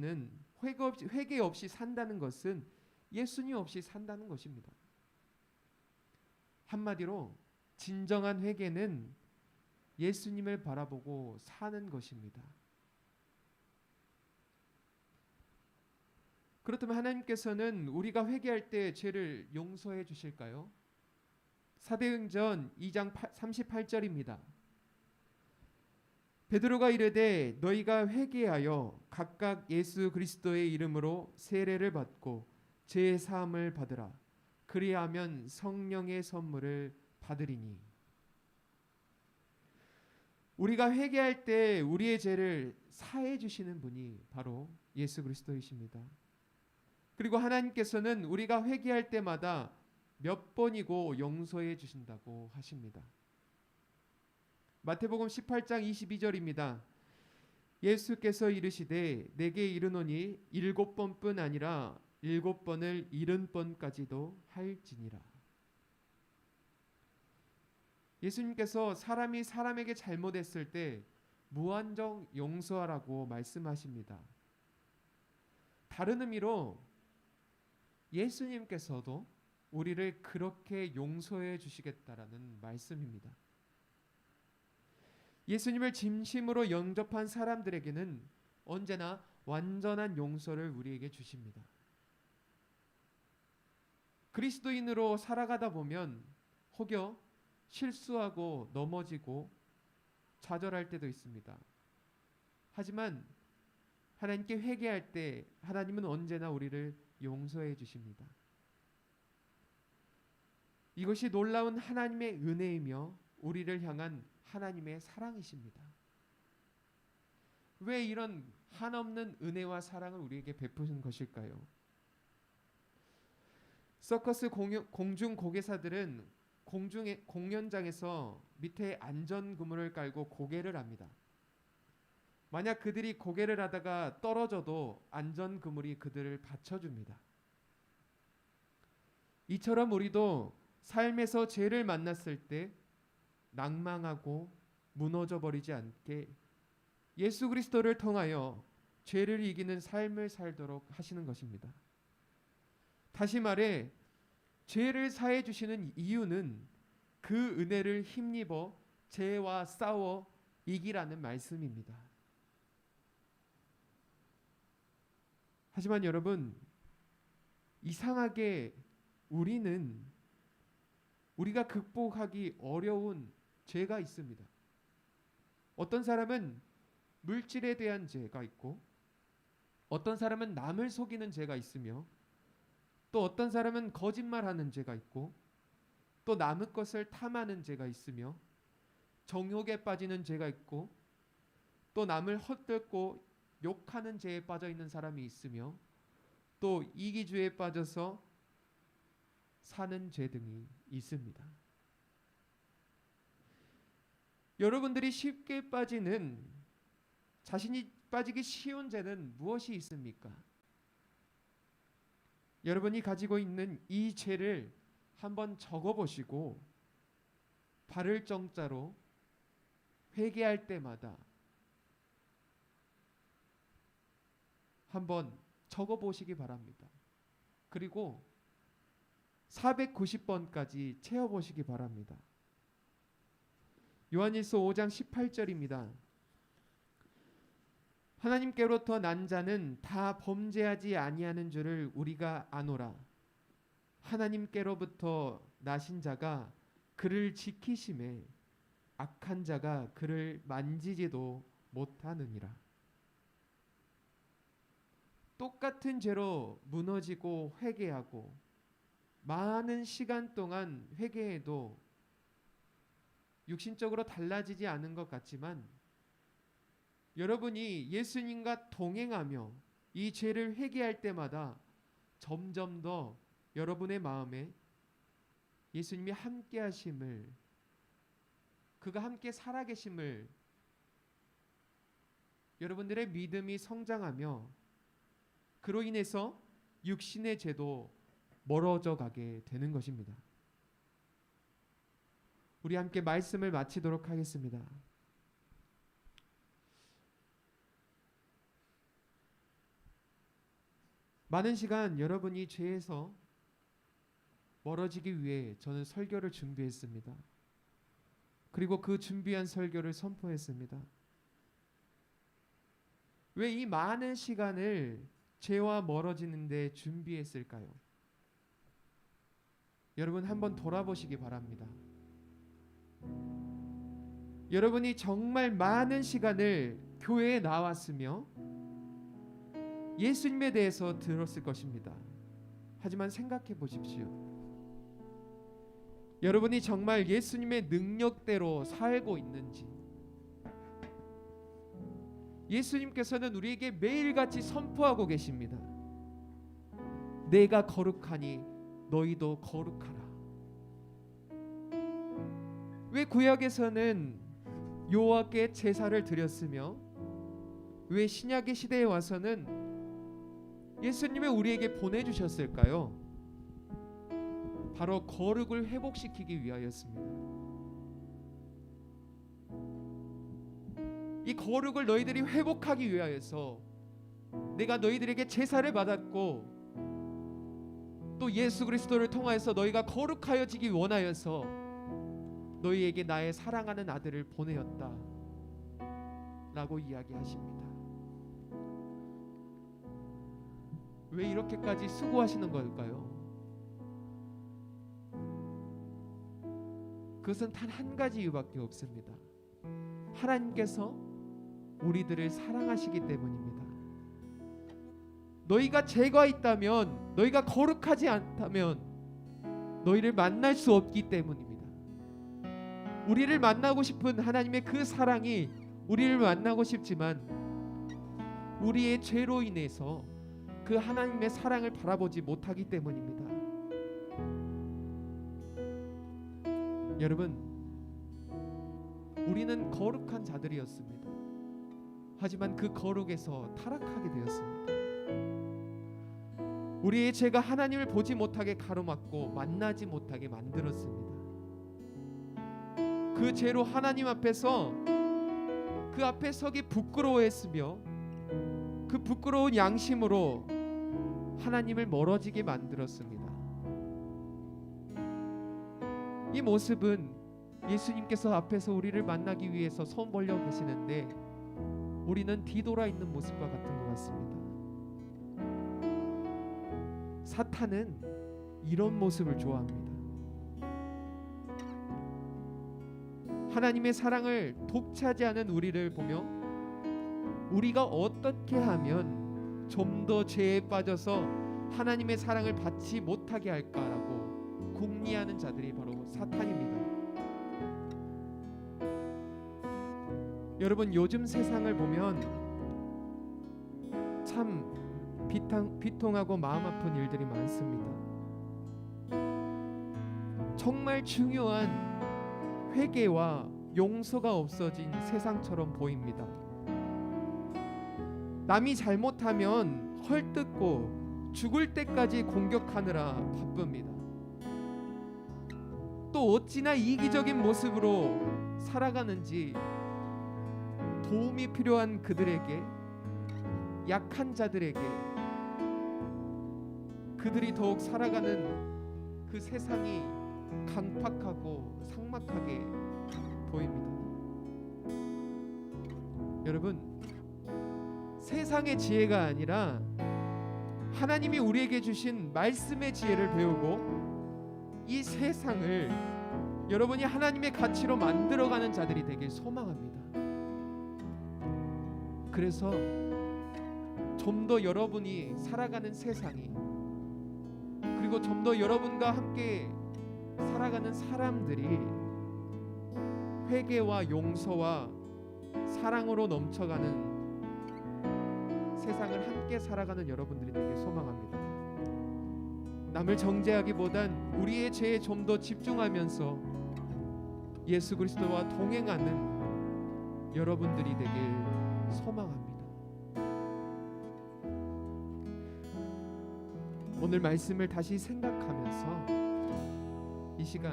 산다는 것은 예수님 없이 산다는 것입니다. 한마디로 진정한 회개는 예수님을 바라보고 사는 것입니다. 그렇다면 하나님께서는 우리가 회개할 때 죄를 용서해 주실까요? 사도행전 2장 38절입니다. 베드로가 이르되 너희가 회개하여 각각 예수 그리스도의 이름으로 세례를 받고 죄 사함을 받으라. 그리하면 성령의 선물을 받으리니. 우리가 회개할 때 우리의 죄를 사해 주시는 분이 바로 예수 그리스도이십니다. 그리고 하나님께서는 우리가 회개할 때마다 몇 번이고 용서해 주신다고 하십니다. 마태복음 18장 22절입니다. 예수께서 이르시되 내게 이르노니 7번뿐 아니라 7번을 70번까지도 할지니라. 예수님께서 사람이 사람에게 잘못했을 때 무한정 용서하라고 말씀하십니다. 다른 의미로 예수님께서도 우리를 그렇게 용서해 주시겠다라는 말씀입니다. 예수님을 진심으로 영접한 사람들에게는 언제나 완전한 용서를 우리에게 주십니다. 그리스도인으로 살아가다 보면 혹여 실수하고 넘어지고 좌절할 때도 있습니다. 하지만 하나님께 회개할 때 하나님은 언제나 우리를 용서해 주십니다. 이것이 놀라운 하나님의 은혜이며 우리를 향한 하나님의 사랑이십니다. 왜 이런 한없는 은혜와 사랑을 우리에게 베푸는 것일까요? 서커스 공중 고개사들은 공연장에서 밑에 안전 그물을 깔고 고개를 합니다. 만약 그들이 고개를 하다가 떨어져도 안전 그물이 그들을 받쳐줍니다. 이처럼 우리도 삶에서 죄를 만났을 때 낭망하고 무너져 버리지 않게 예수 그리스도를 통하여 죄를 이기는 삶을 살도록 하시는 것입니다. 다시 말해 죄를 사해 주시는 이유는 그 은혜를 힘입어 죄와 싸워 이기라는 말씀입니다. 하지만 여러분, 이상하게 우리가 극복하기 어려운 죄가 있습니다. 어떤 사람은 물질에 대한 죄가 있고, 어떤 사람은 남을 속이는 죄가 있으며, 또 어떤 사람은 거짓말하는 죄가 있고, 또 남의 것을 탐하는 죄가 있으며, 정욕에 빠지는 죄가 있고, 또 남을 헛되고 욕하는 죄에 빠져 있는 사람이 있으며, 또 이기주의에 빠져서 사는 죄 등이 있습니다. 여러분들이 쉽게 빠지는, 자신이 빠지기 쉬운 죄는 무엇이 있습니까? 여러분이 가지고 있는 이 죄를 한번 적어보시고 바를 정자로 회개할 때마다 한번 적어보시기 바랍니다. 그리고 490번까지 채워보시기 바랍니다. 요한일서 5장 18절입니다. 하나님께로부터 난 자는 다 범죄하지 아니하는 줄을 우리가 아노라. 하나님께로부터 나신 자가 그를 지키심에 악한 자가 그를 만지지도 못하느니라. 똑같은 죄로 무너지고 회개하고 많은 시간 동안 회개해도 육신적으로 달라지지 않은 것 같지만, 여러분이 예수님과 동행하며 이 죄를 회개할 때마다 점점 더 여러분의 마음에 예수님이 함께 하심을, 그가 함께 살아계심을, 여러분들의 믿음이 성장하며 그로 인해서 육신의 죄도 멀어져 가게 되는 것입니다. 우리 함께 말씀을 마치도록 하겠습니다. 많은 시간 여러분이 죄에서 멀어지기 위해 저는 설교를 준비했습니다. 그리고 그 준비한 설교를 선포했습니다. 왜 이 많은 시간을 죄와 멀어지는 데 준비했을까요? 여러분 한번 돌아보시기 바랍니다. 여러분이 정말 많은 시간을 교회에 나왔으며 예수님에 대해서 들었을 것입니다. 하지만 생각해 보십시오. 여러분이 정말 예수님의 능력대로 살고 있는지, 예수님께서는 우리에게 매일같이 선포하고 계십니다. 내가 거룩하니 너희도 거룩하라. 왜 구약에서는 여호와께 제사를 드렸으며 왜 신약의 시대에 와서는 예수님을 우리에게 보내주셨을까요? 바로 거룩을 회복시키기 위하였습니다. 이 거룩을 너희들이 회복하기 위하여서 내가 너희들에게 제사를 받았고 또 예수 그리스도를 통하여서 너희가 거룩하여지기 원하여서 너희에게 나의 사랑하는 아들을 보내었다 라고 이야기하십니다. 왜 이렇게까지 수고하시는 걸까요? 그것은 단 한 가지 이유밖에 없습니다. 하나님께서 우리들을 사랑하시기 때문입니다. 너희가 죄가 있다면, 너희가 거룩하지 않다면 너희를 만날 수 없기 때문입니다. 우리를 만나고 싶은 하나님의 그 사랑이 우리를 만나고 싶지만 우리의 죄로 인해서 그 하나님의 사랑을 바라보지 못하기 때문입니다. 여러분, 우리는 거룩한 자들이었습니다. 하지만 그 거룩에서 타락하게 되었습니다. 우리의 죄가 하나님을 보지 못하게 가로막고 만나지 못하게 만들었습니다. 그 죄로 하나님 앞에서 그 앞에 서기 부끄러워했으며 그 부끄러운 양심으로 하나님을 멀어지게 만들었습니다. 이 모습은 예수님께서 앞에서 우리를 만나기 위해서 손 벌려 계시는데 우리는 뒤돌아 있는 모습과 같은 것 같습니다. 사탄은 이런 모습을 좋아합니다. 하나님의 사랑을 독차지하는 우리를 보며 우리가 어떻게 하면 좀 더 죄에 빠져서 하나님의 사랑을 받지 못하게 할까라고 궁리하는 자들이 바로 사탄입니다. 여러분, 요즘 세상을 보면 참 비통하고 마음 아픈 일들이 많습니다. 정말 중요한 회개와 용서가 없어진 세상처럼 보입니다. 남이 잘못하면 헐뜯고 죽을 때까지 공격하느라 바쁩니다. 또 어찌나 이기적인 모습으로 살아가는지 도움이 필요한 그들에게, 약한 자들에게 그들이 더욱 살아가는 그 세상이 강팍하고 삭막하게 보입니다. 여러분, 세상의 지혜가 아니라 하나님이 우리에게 주신 말씀의 지혜를 배우고 이 세상을 여러분이 하나님의 가치로 만들어가는 자들이 되길 소망합니다. 그래서 좀 더 여러분이 살아가는 세상이, 그리고 좀 더 여러분과 함께 살아가는 사람들이 회개와 용서와 사랑으로 넘쳐가는 세상을 함께 살아가는 여러분들이 되길 소망합니다. 남을 정죄하기보단 우리의 죄에 좀 더 집중하면서 예수 그리스도와 동행하는 여러분들이 되길 소망합니다. 오늘 말씀을 다시 생각하면서 이 시간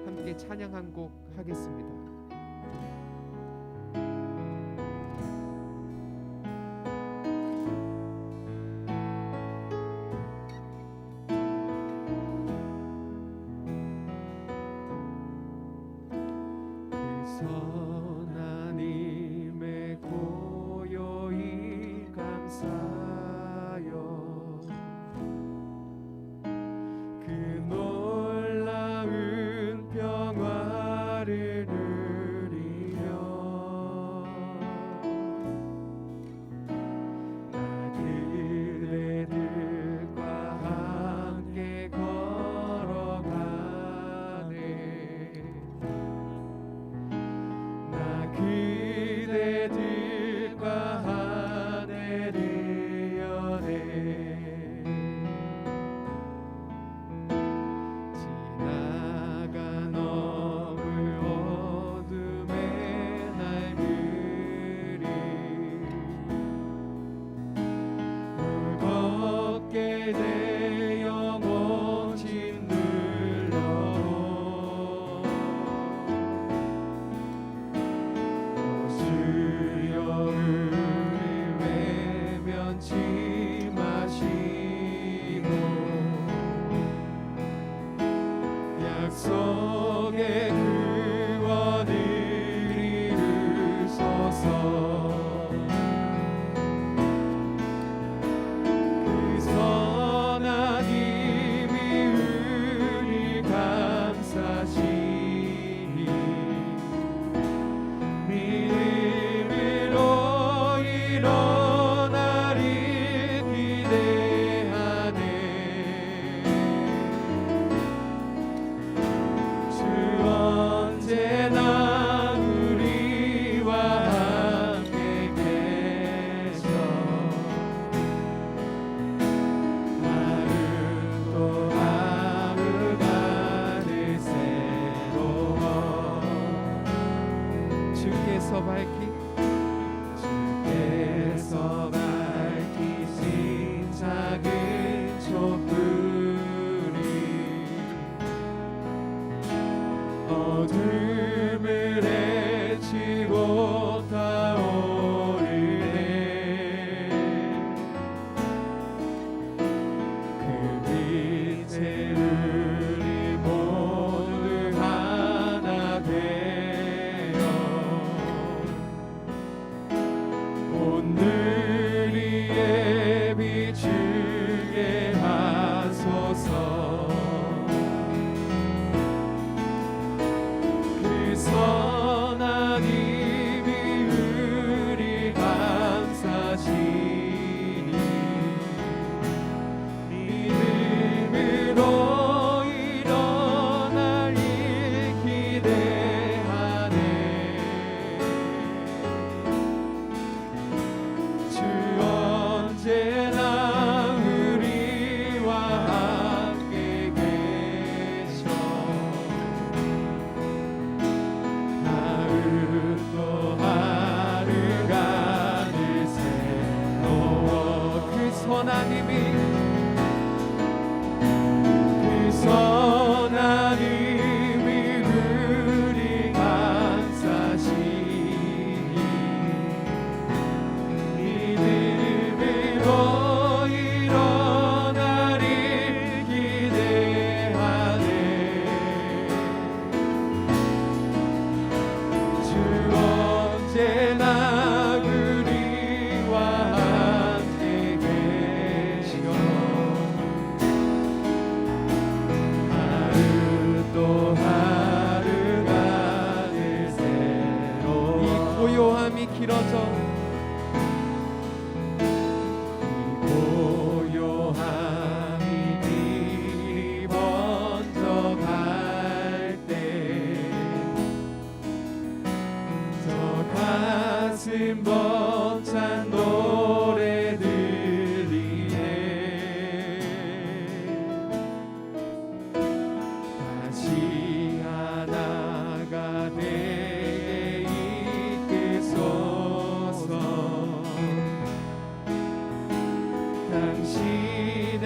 함께 찬양 한 곡 하겠습니다. 선하님의 고요히 감사하여 그 놀라운 평화를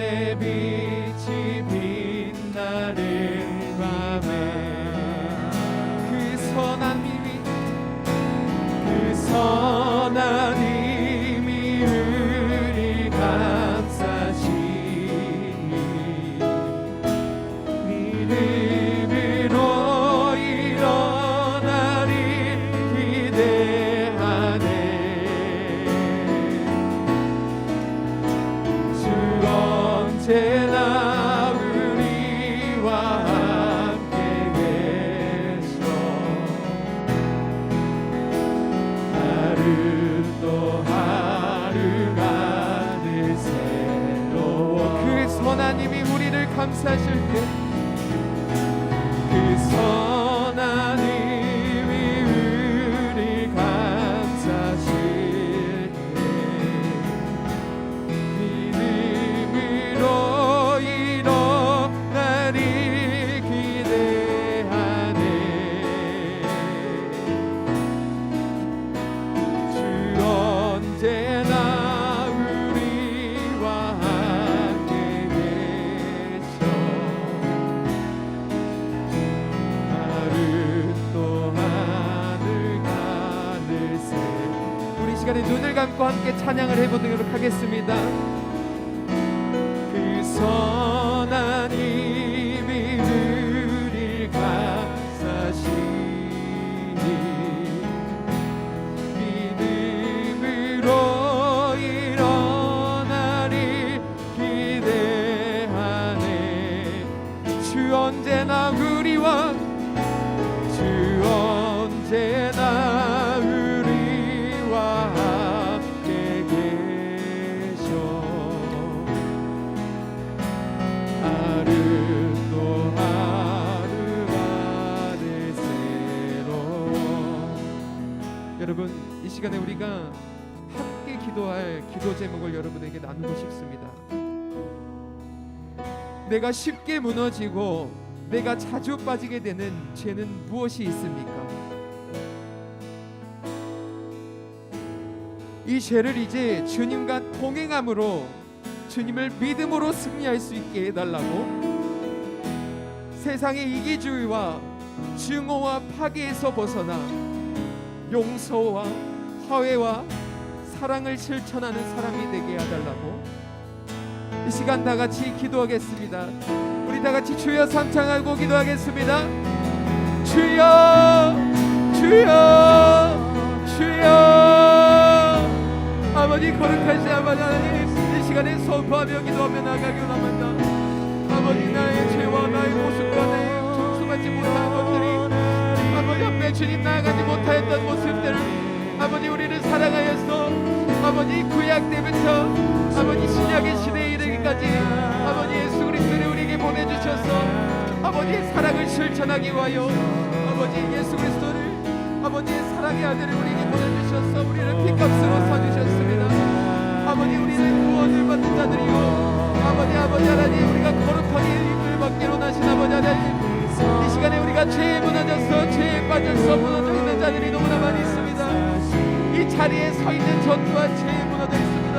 주의 빛이 빛나는 밤에 그 선한 힘이 우리 감싸시니 믿음으로 일어나리 기대하네 주 언제나 우리와 함께 계셔 하루 또 하루가 늘 새로워 그 선한 힘이 우리를 감싸실 때 그 선한 힘이 우리 감싸실 때 믿음으로 일어나리 기대하네 주 언제나 우리와 함께 계셔 하루 또 하늘가 늘새 우리 시간에 눈을 감고 함께 찬양을 해보도록 하겠습니다. 그 선한 힘이 우리를 감싸시니 믿음으로 일어나리 기대하네 주 언제나 우리와 주 언제나 우리와 함께 계셔 하루 또 하루가 늘 새로워 여러분 이 시간에 우리가 함께 기도할 기도 제목을 여러분에게 나누고 싶습니다. 내가 쉽게 무너지고 내가 자주 빠지게 되는 죄는 무엇이 있습니까? 이 죄를 이제 주님과 동행함으로 주님을 믿음으로 승리할 수 있게 해달라고 세상의 이기주의와 증오와 파괴에서 벗어나 용서와 화해와 사랑을 실천하는 사람이 되게 해달라고 이 시간 다 같이 기도하겠습니다. 우리 다 같이 주여 삼창하고 기도하겠습니다. 주여 주여 주여 아버지 거룩하신 아버지 하나님 이 시간에 선포하며 기도하며 나가기 원합니다. 아버지 나의 죄와 나의 모습과 나의 정수받지 못한 것들이 아버지 앞에 주님 나아가지 못하였던 모습들을 아버지 우리를 사랑하여서 아버지 구약 때부터 아버지 신약의 시대에 이르기까지 아버지 예수 그리스도를 우리에게 보내주셔서 아버지의 사랑을 실천하기 위하여 아버지 예수 그리스도를 아버지의 사랑의 아들을 우리에게 보내주셔서 우리를 핏값으로 사주셨습니다. 아버지 우리는 구원을 받는 자들이요 아버지 하나님 우리가 거룩하게 입을 받기로 나신 아버지 하나님 이 시간에 우리가 죄에 무너져서 죄에 빠져서 무너져 있는 자들이 너무나 많이 있습니다. 이 자리에 서 있는 저 또한 죄에 무너져 있습니다.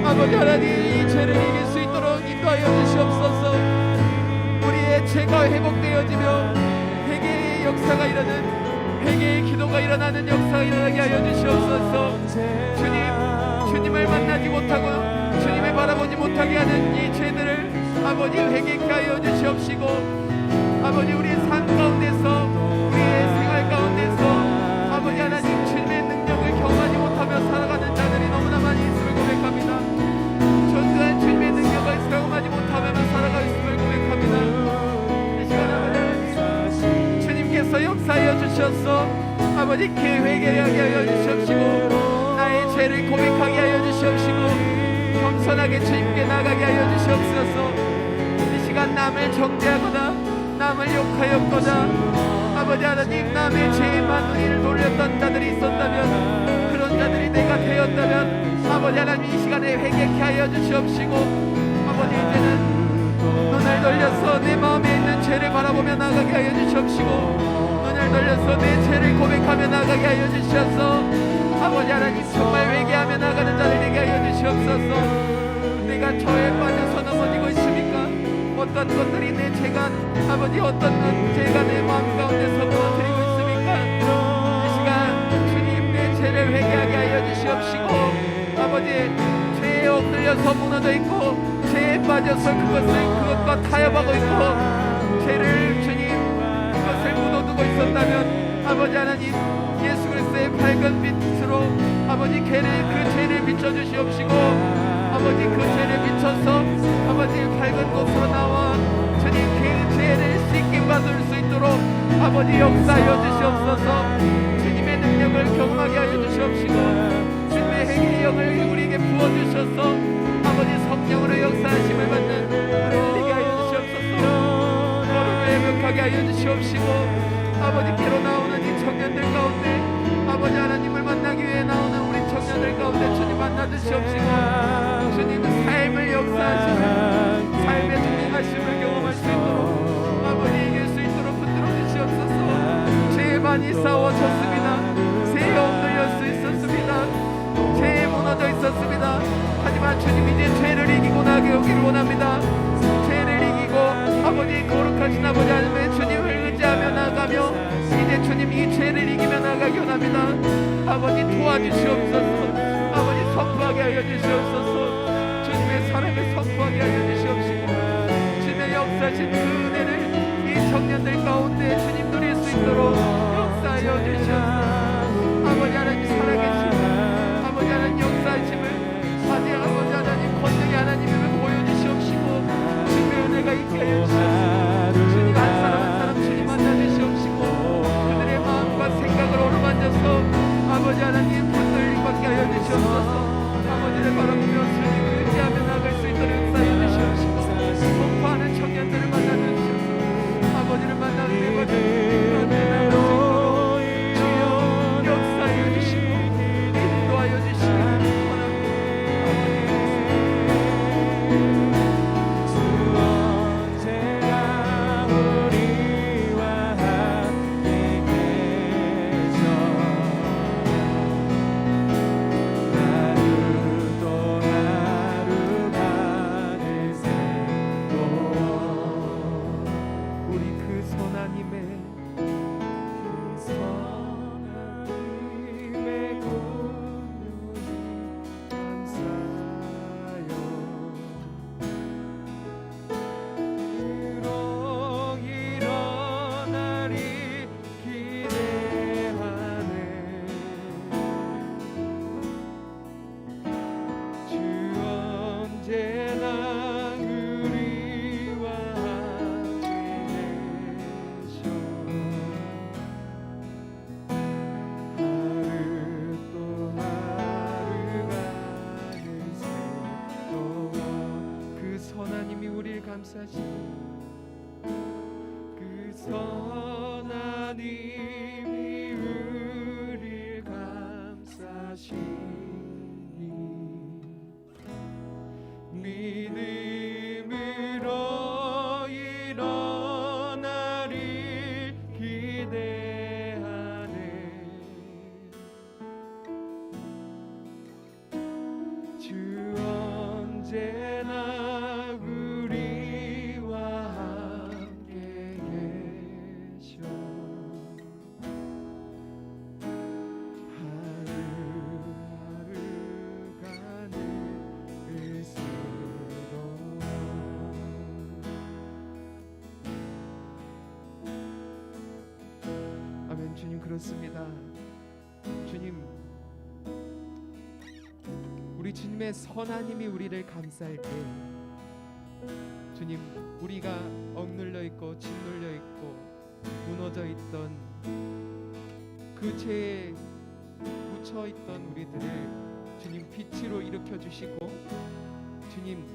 아버지 하나님 이 죄를 이길 수 있도록 인도하여 주시옵소서. 우리의 죄가 회복되어지며 회개의 역사가 일어나는 회개의 기도가 일어나는 역사가 일어나게 하여 주시옵소서. 주님을 만나지 못하고 주님을 바라보지 못하게 하는 이 죄들을 아버지 회개케 하여 주시옵시고 아버지 우리의 삶 가운데서 우리의 생활 가운데서 아버지 하나님 주님의 능력을 경험하지 못하며 살아가는 자들이 너무나 많이 있음을 고백합니다. 전투한 주님의 능력을 경험하지 못하며 살아가 있음을 고백합니다. 이 시간 아버지 하나님 주님께서 역사하여 주셔서 아버지 회개하게 하여 주시옵시고 나의 죄를 고백하게 하여 주시옵시고 겸손하게 주님께 나가게 하여 주시옵소서. 이 시간 남을 정죄하거나 남을 욕하였거나 아버지 하나님 남의 죄에만 우리를 돌렸던 자들이 있었다면 그런 자들이 내가 되었다면 아버지 하나님 이 시간에 회개케 하여 주시옵시고 아버지 이제는 눈을 돌려서 내 마음에 있는 죄를 바라보며 나가게 하여 주시옵시고 눈을 돌려서 내 죄를 고백하며 나가게 하여 주셔서 아버지 하나님 정말 회개하며 나가는 자들 되게 하여 주시옵소서. 내가 내가 저에 빠져서 넘어지고 있습니까? 어떤 것들이 내 죄가 아버지 어떤 죄가 내 마음 가운데서 무너뜨리고 있습니까? 이 시간 주님 내 죄를 회개하게 하여 주시옵시고 아버지 죄에 엎드려서 무너져 있고 죄에 빠져서 그것과 타협하고 있고 죄를 주님 그것을 묻어두고 있었다면 아버지 하나님 예수 그리스도의 밝은 빛으로 아버지 그 죄를 비춰주시옵시고 아버지 그 죄를 비춰서 아버지 밝은 곳으로 나와 주님 그 죄를 씻김 받을 수 있도록 아버지 역사하여 주시옵소서. 주님의 능력을 경험하게 하여 주시옵시고 주님의 회개의 영을 우리에게 부어주셔서 아버지 성령으로 역사하심을 받는 우리를 되게 하여 주시옵소서. 너를 회복하게 하여 주시옵시고 아버지 피로 나오는 이 청년들 가운데 아버지 하나님을 만나기 위해 나오는 우리 청년들 가운데 주님 만나 주시옵시고 주님 삶을 역사하시는 삶의 주님하심을 경험할 수 있도록 아버지 이길 수 있도록 붙들어 주시옵소서. 죄에 많이 싸워졌습니다. 죄에 엎드릴 수 있었습니다. 죄에 무너져 있었습니다. 하지만 주님 이제 죄를 이기고 나가기를 원합니다. 죄를 이기고 아버지 거룩하신 아버지 하나님의 주님을 의지하며 나가며 이제 주님 이 죄를 이기며 나가기 원합니다. 아버지 도와주시옵소서. 아버지 선포하게 하여 주시옵소서. 주님의 사랑을 선포하게 하여 주시옵시고 주님의 역사하신 그 은혜를 이 청년들 가운데 주님 누릴 수 있도록 역사하여 주시옵소서. 아버지 하나님 살아계시고 아버지 하나님 역사하심을 아버지 하나님 권능의 하나님을 보여주시옵시고 주님의 은혜가 있게 하여 주시옵소서. 주님 한 사람 한 사람 주님 만나 주시옵시고 그들의 마음과 생각을 어루만져서 아버지 하나님 붙들림 받게 하여 주시옵소서. 아버지를 바라보며 주님을 의지하며 나갈 수 있도록 역사하여 주시옵시고 공포하는 청년들을 만나 주시옵소서. 아버지를 만나 은혜 받은 그런데 나갈 수 있도록 주여 역사하여 주시고 인도하여 주시기를 그 선하님이 우리를 감싸시니 믿음으로 일어나릴 기대하네 주 언제나 주님 그렇습니다. 주님 우리 주님의 선한 힘이 우리를 감쌀 때 주님 우리가 억눌려 있고 짓눌려 있고 무너져 있던 그 죄에 묻혀 있던 우리들을 주님 빛으로 일으켜 주시고 주님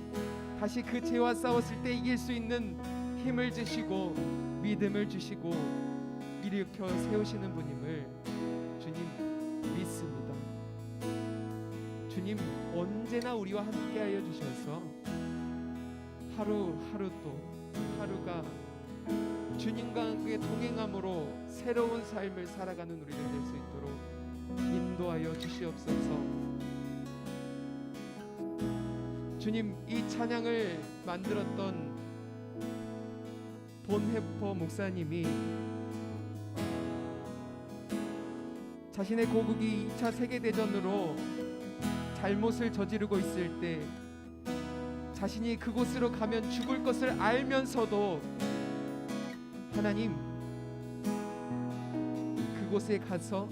다시 그 죄와 싸웠을 때 이길 수 있는 힘을 주시고 믿음을 주시고 일으켜 세우시는 분임을 주님 믿습니다. 주님 언제나 우리와 함께하여 주셔서 하루하루 또 하루가 주님과 함께 동행함으로 새로운 삶을 살아가는 우리를 될 수 있도록 인도하여 주시옵소서. 주님, 이 찬양을 만들었던 본헤퍼 목사님이 자신의 고국이 2차 세계대전으로 잘못을 저지르고 있을 때 자신이 그곳으로 가면 죽을 것을 알면서도 하나님, 그곳에 가서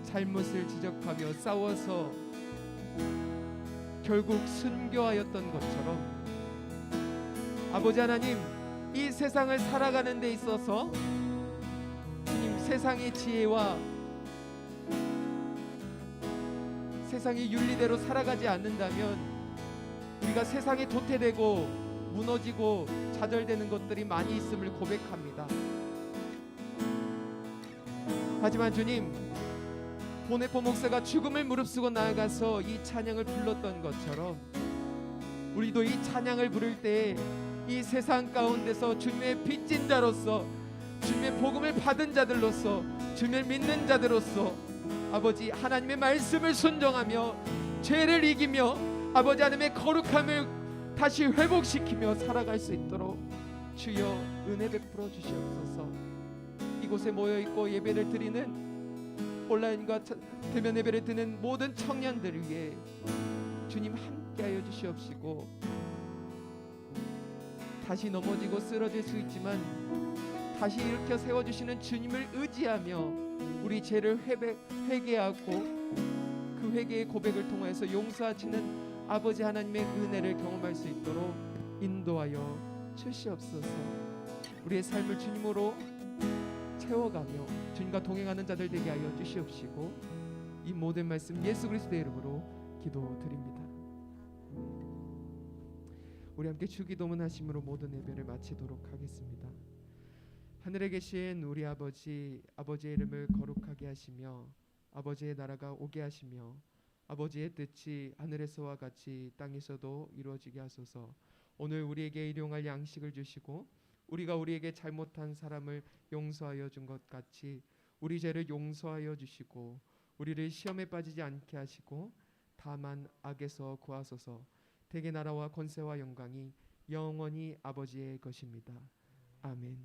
잘못을 지적하며 싸워서 결국 순교하였던 것처럼 아버지 하나님, 이 세상을 살아가는 데 있어서 주님, 세상의 지혜와 세상의 윤리대로 살아가지 않는다면 우리가 세상에 도태되고 무너지고 좌절되는 것들이 많이 있음을 고백합니다. 하지만 주님, 보네포 목사가 죽음을 무릅쓰고 나아가서 이 찬양을 불렀던 것처럼 우리도 이 찬양을 부를 때 이 세상 가운데서 주님의 빚진 자로서, 주님의 복음을 받은 자들로서, 주님을 믿는 자들로서 아버지 하나님의 말씀을 순종하며 죄를 이기며 아버지 하나님의 거룩함을 다시 회복시키며 살아갈 수 있도록 주여 은혜 베풀어 주시옵소서. 이곳에 모여있고 예배를 드리는 온라인과 대면 예배를 드리는 모든 청년들 위해 주님 함께하여 주시옵시고, 다시 넘어지고 쓰러질 수 있지만 다시 일으켜 세워주시는 주님을 의지하며 우리 죄를 회개하고 그 회개의 고백을 통해서 용서하시는 아버지 하나님의 은혜를 경험할 수 있도록 인도하여 주시옵소서. 우리의 삶을 주님으로 채워가며 주님과 동행하는 자들 되게 하여 주시옵시고, 이 모든 말씀 예수 그리스도의 이름으로 기도드립니다. 우리 함께 주기도문 하심으로 모든 예배를 마치도록 하겠습니다. 하늘에 계신 우리 아버지, 아버지의 이름을 거룩하게 하시며 아버지의 나라가 오게 하시며 아버지의 뜻이 하늘에서와 같이 땅에서도 이루어지게 하소서. 오늘 우리에게 일용할 양식을 주시고 우리가 우리에게 잘못한 사람을 용서하여 준 것 같이 우리 죄를 용서하여 주시고 우리를 시험에 빠지지 않게 하시고 다만 악에서 구하소서. 대개 나라와 권세와 영광이 영원히 아버지의 것입니다. 아멘.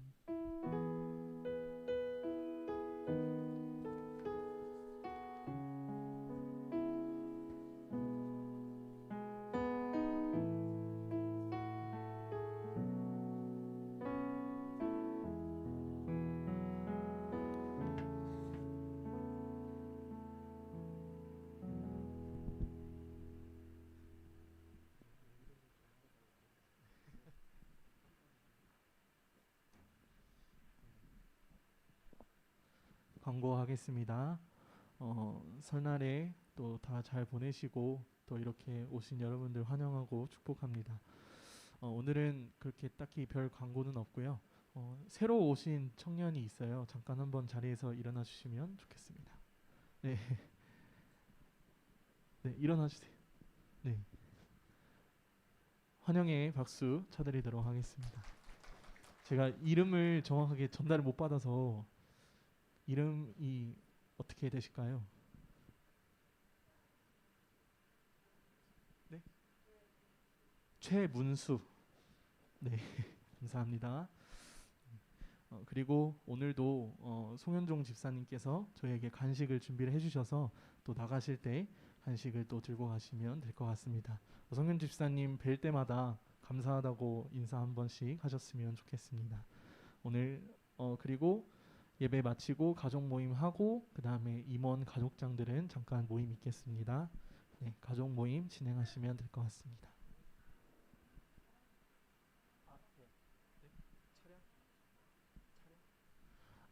광고하겠습니다. 설날에 또 다 잘 보내시고 또 이렇게 오신 여러분들 환영하고 축복합니다. 오늘은 그렇게 딱히 별 광고는 없고요. 새로 오신 청년이 있어요. 잠깐 한번 자리에서 일어나 주시면 좋겠습니다. 네, 네, 일어나 주세요. 네, 환영의 박수 쳐드리도록 하겠습니다. 제가 이름을 정확하게 전달을 못 받아서 이름이 어떻게 되실까요? 네? 최문수. 네, 감사합니다. 그리고 오늘도 송현종 집사님께서 저에게 간식을 준비를 해주셔서 또 나가실 때 간식을 또 들고 가시면 될 것 같습니다. 송현 집사님 뵐 때마다 감사하다고 인사 한 번씩 하셨으면 좋겠습니다. 오늘 그리고 예배 마치고 가족 모임 하고 그 다음에 임원 가족장들은 잠깐 모임 있겠습니다. 네, 가족 모임 진행하시면 될 것 같습니다.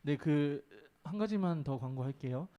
네, 그 한 가지만 더 광고할게요.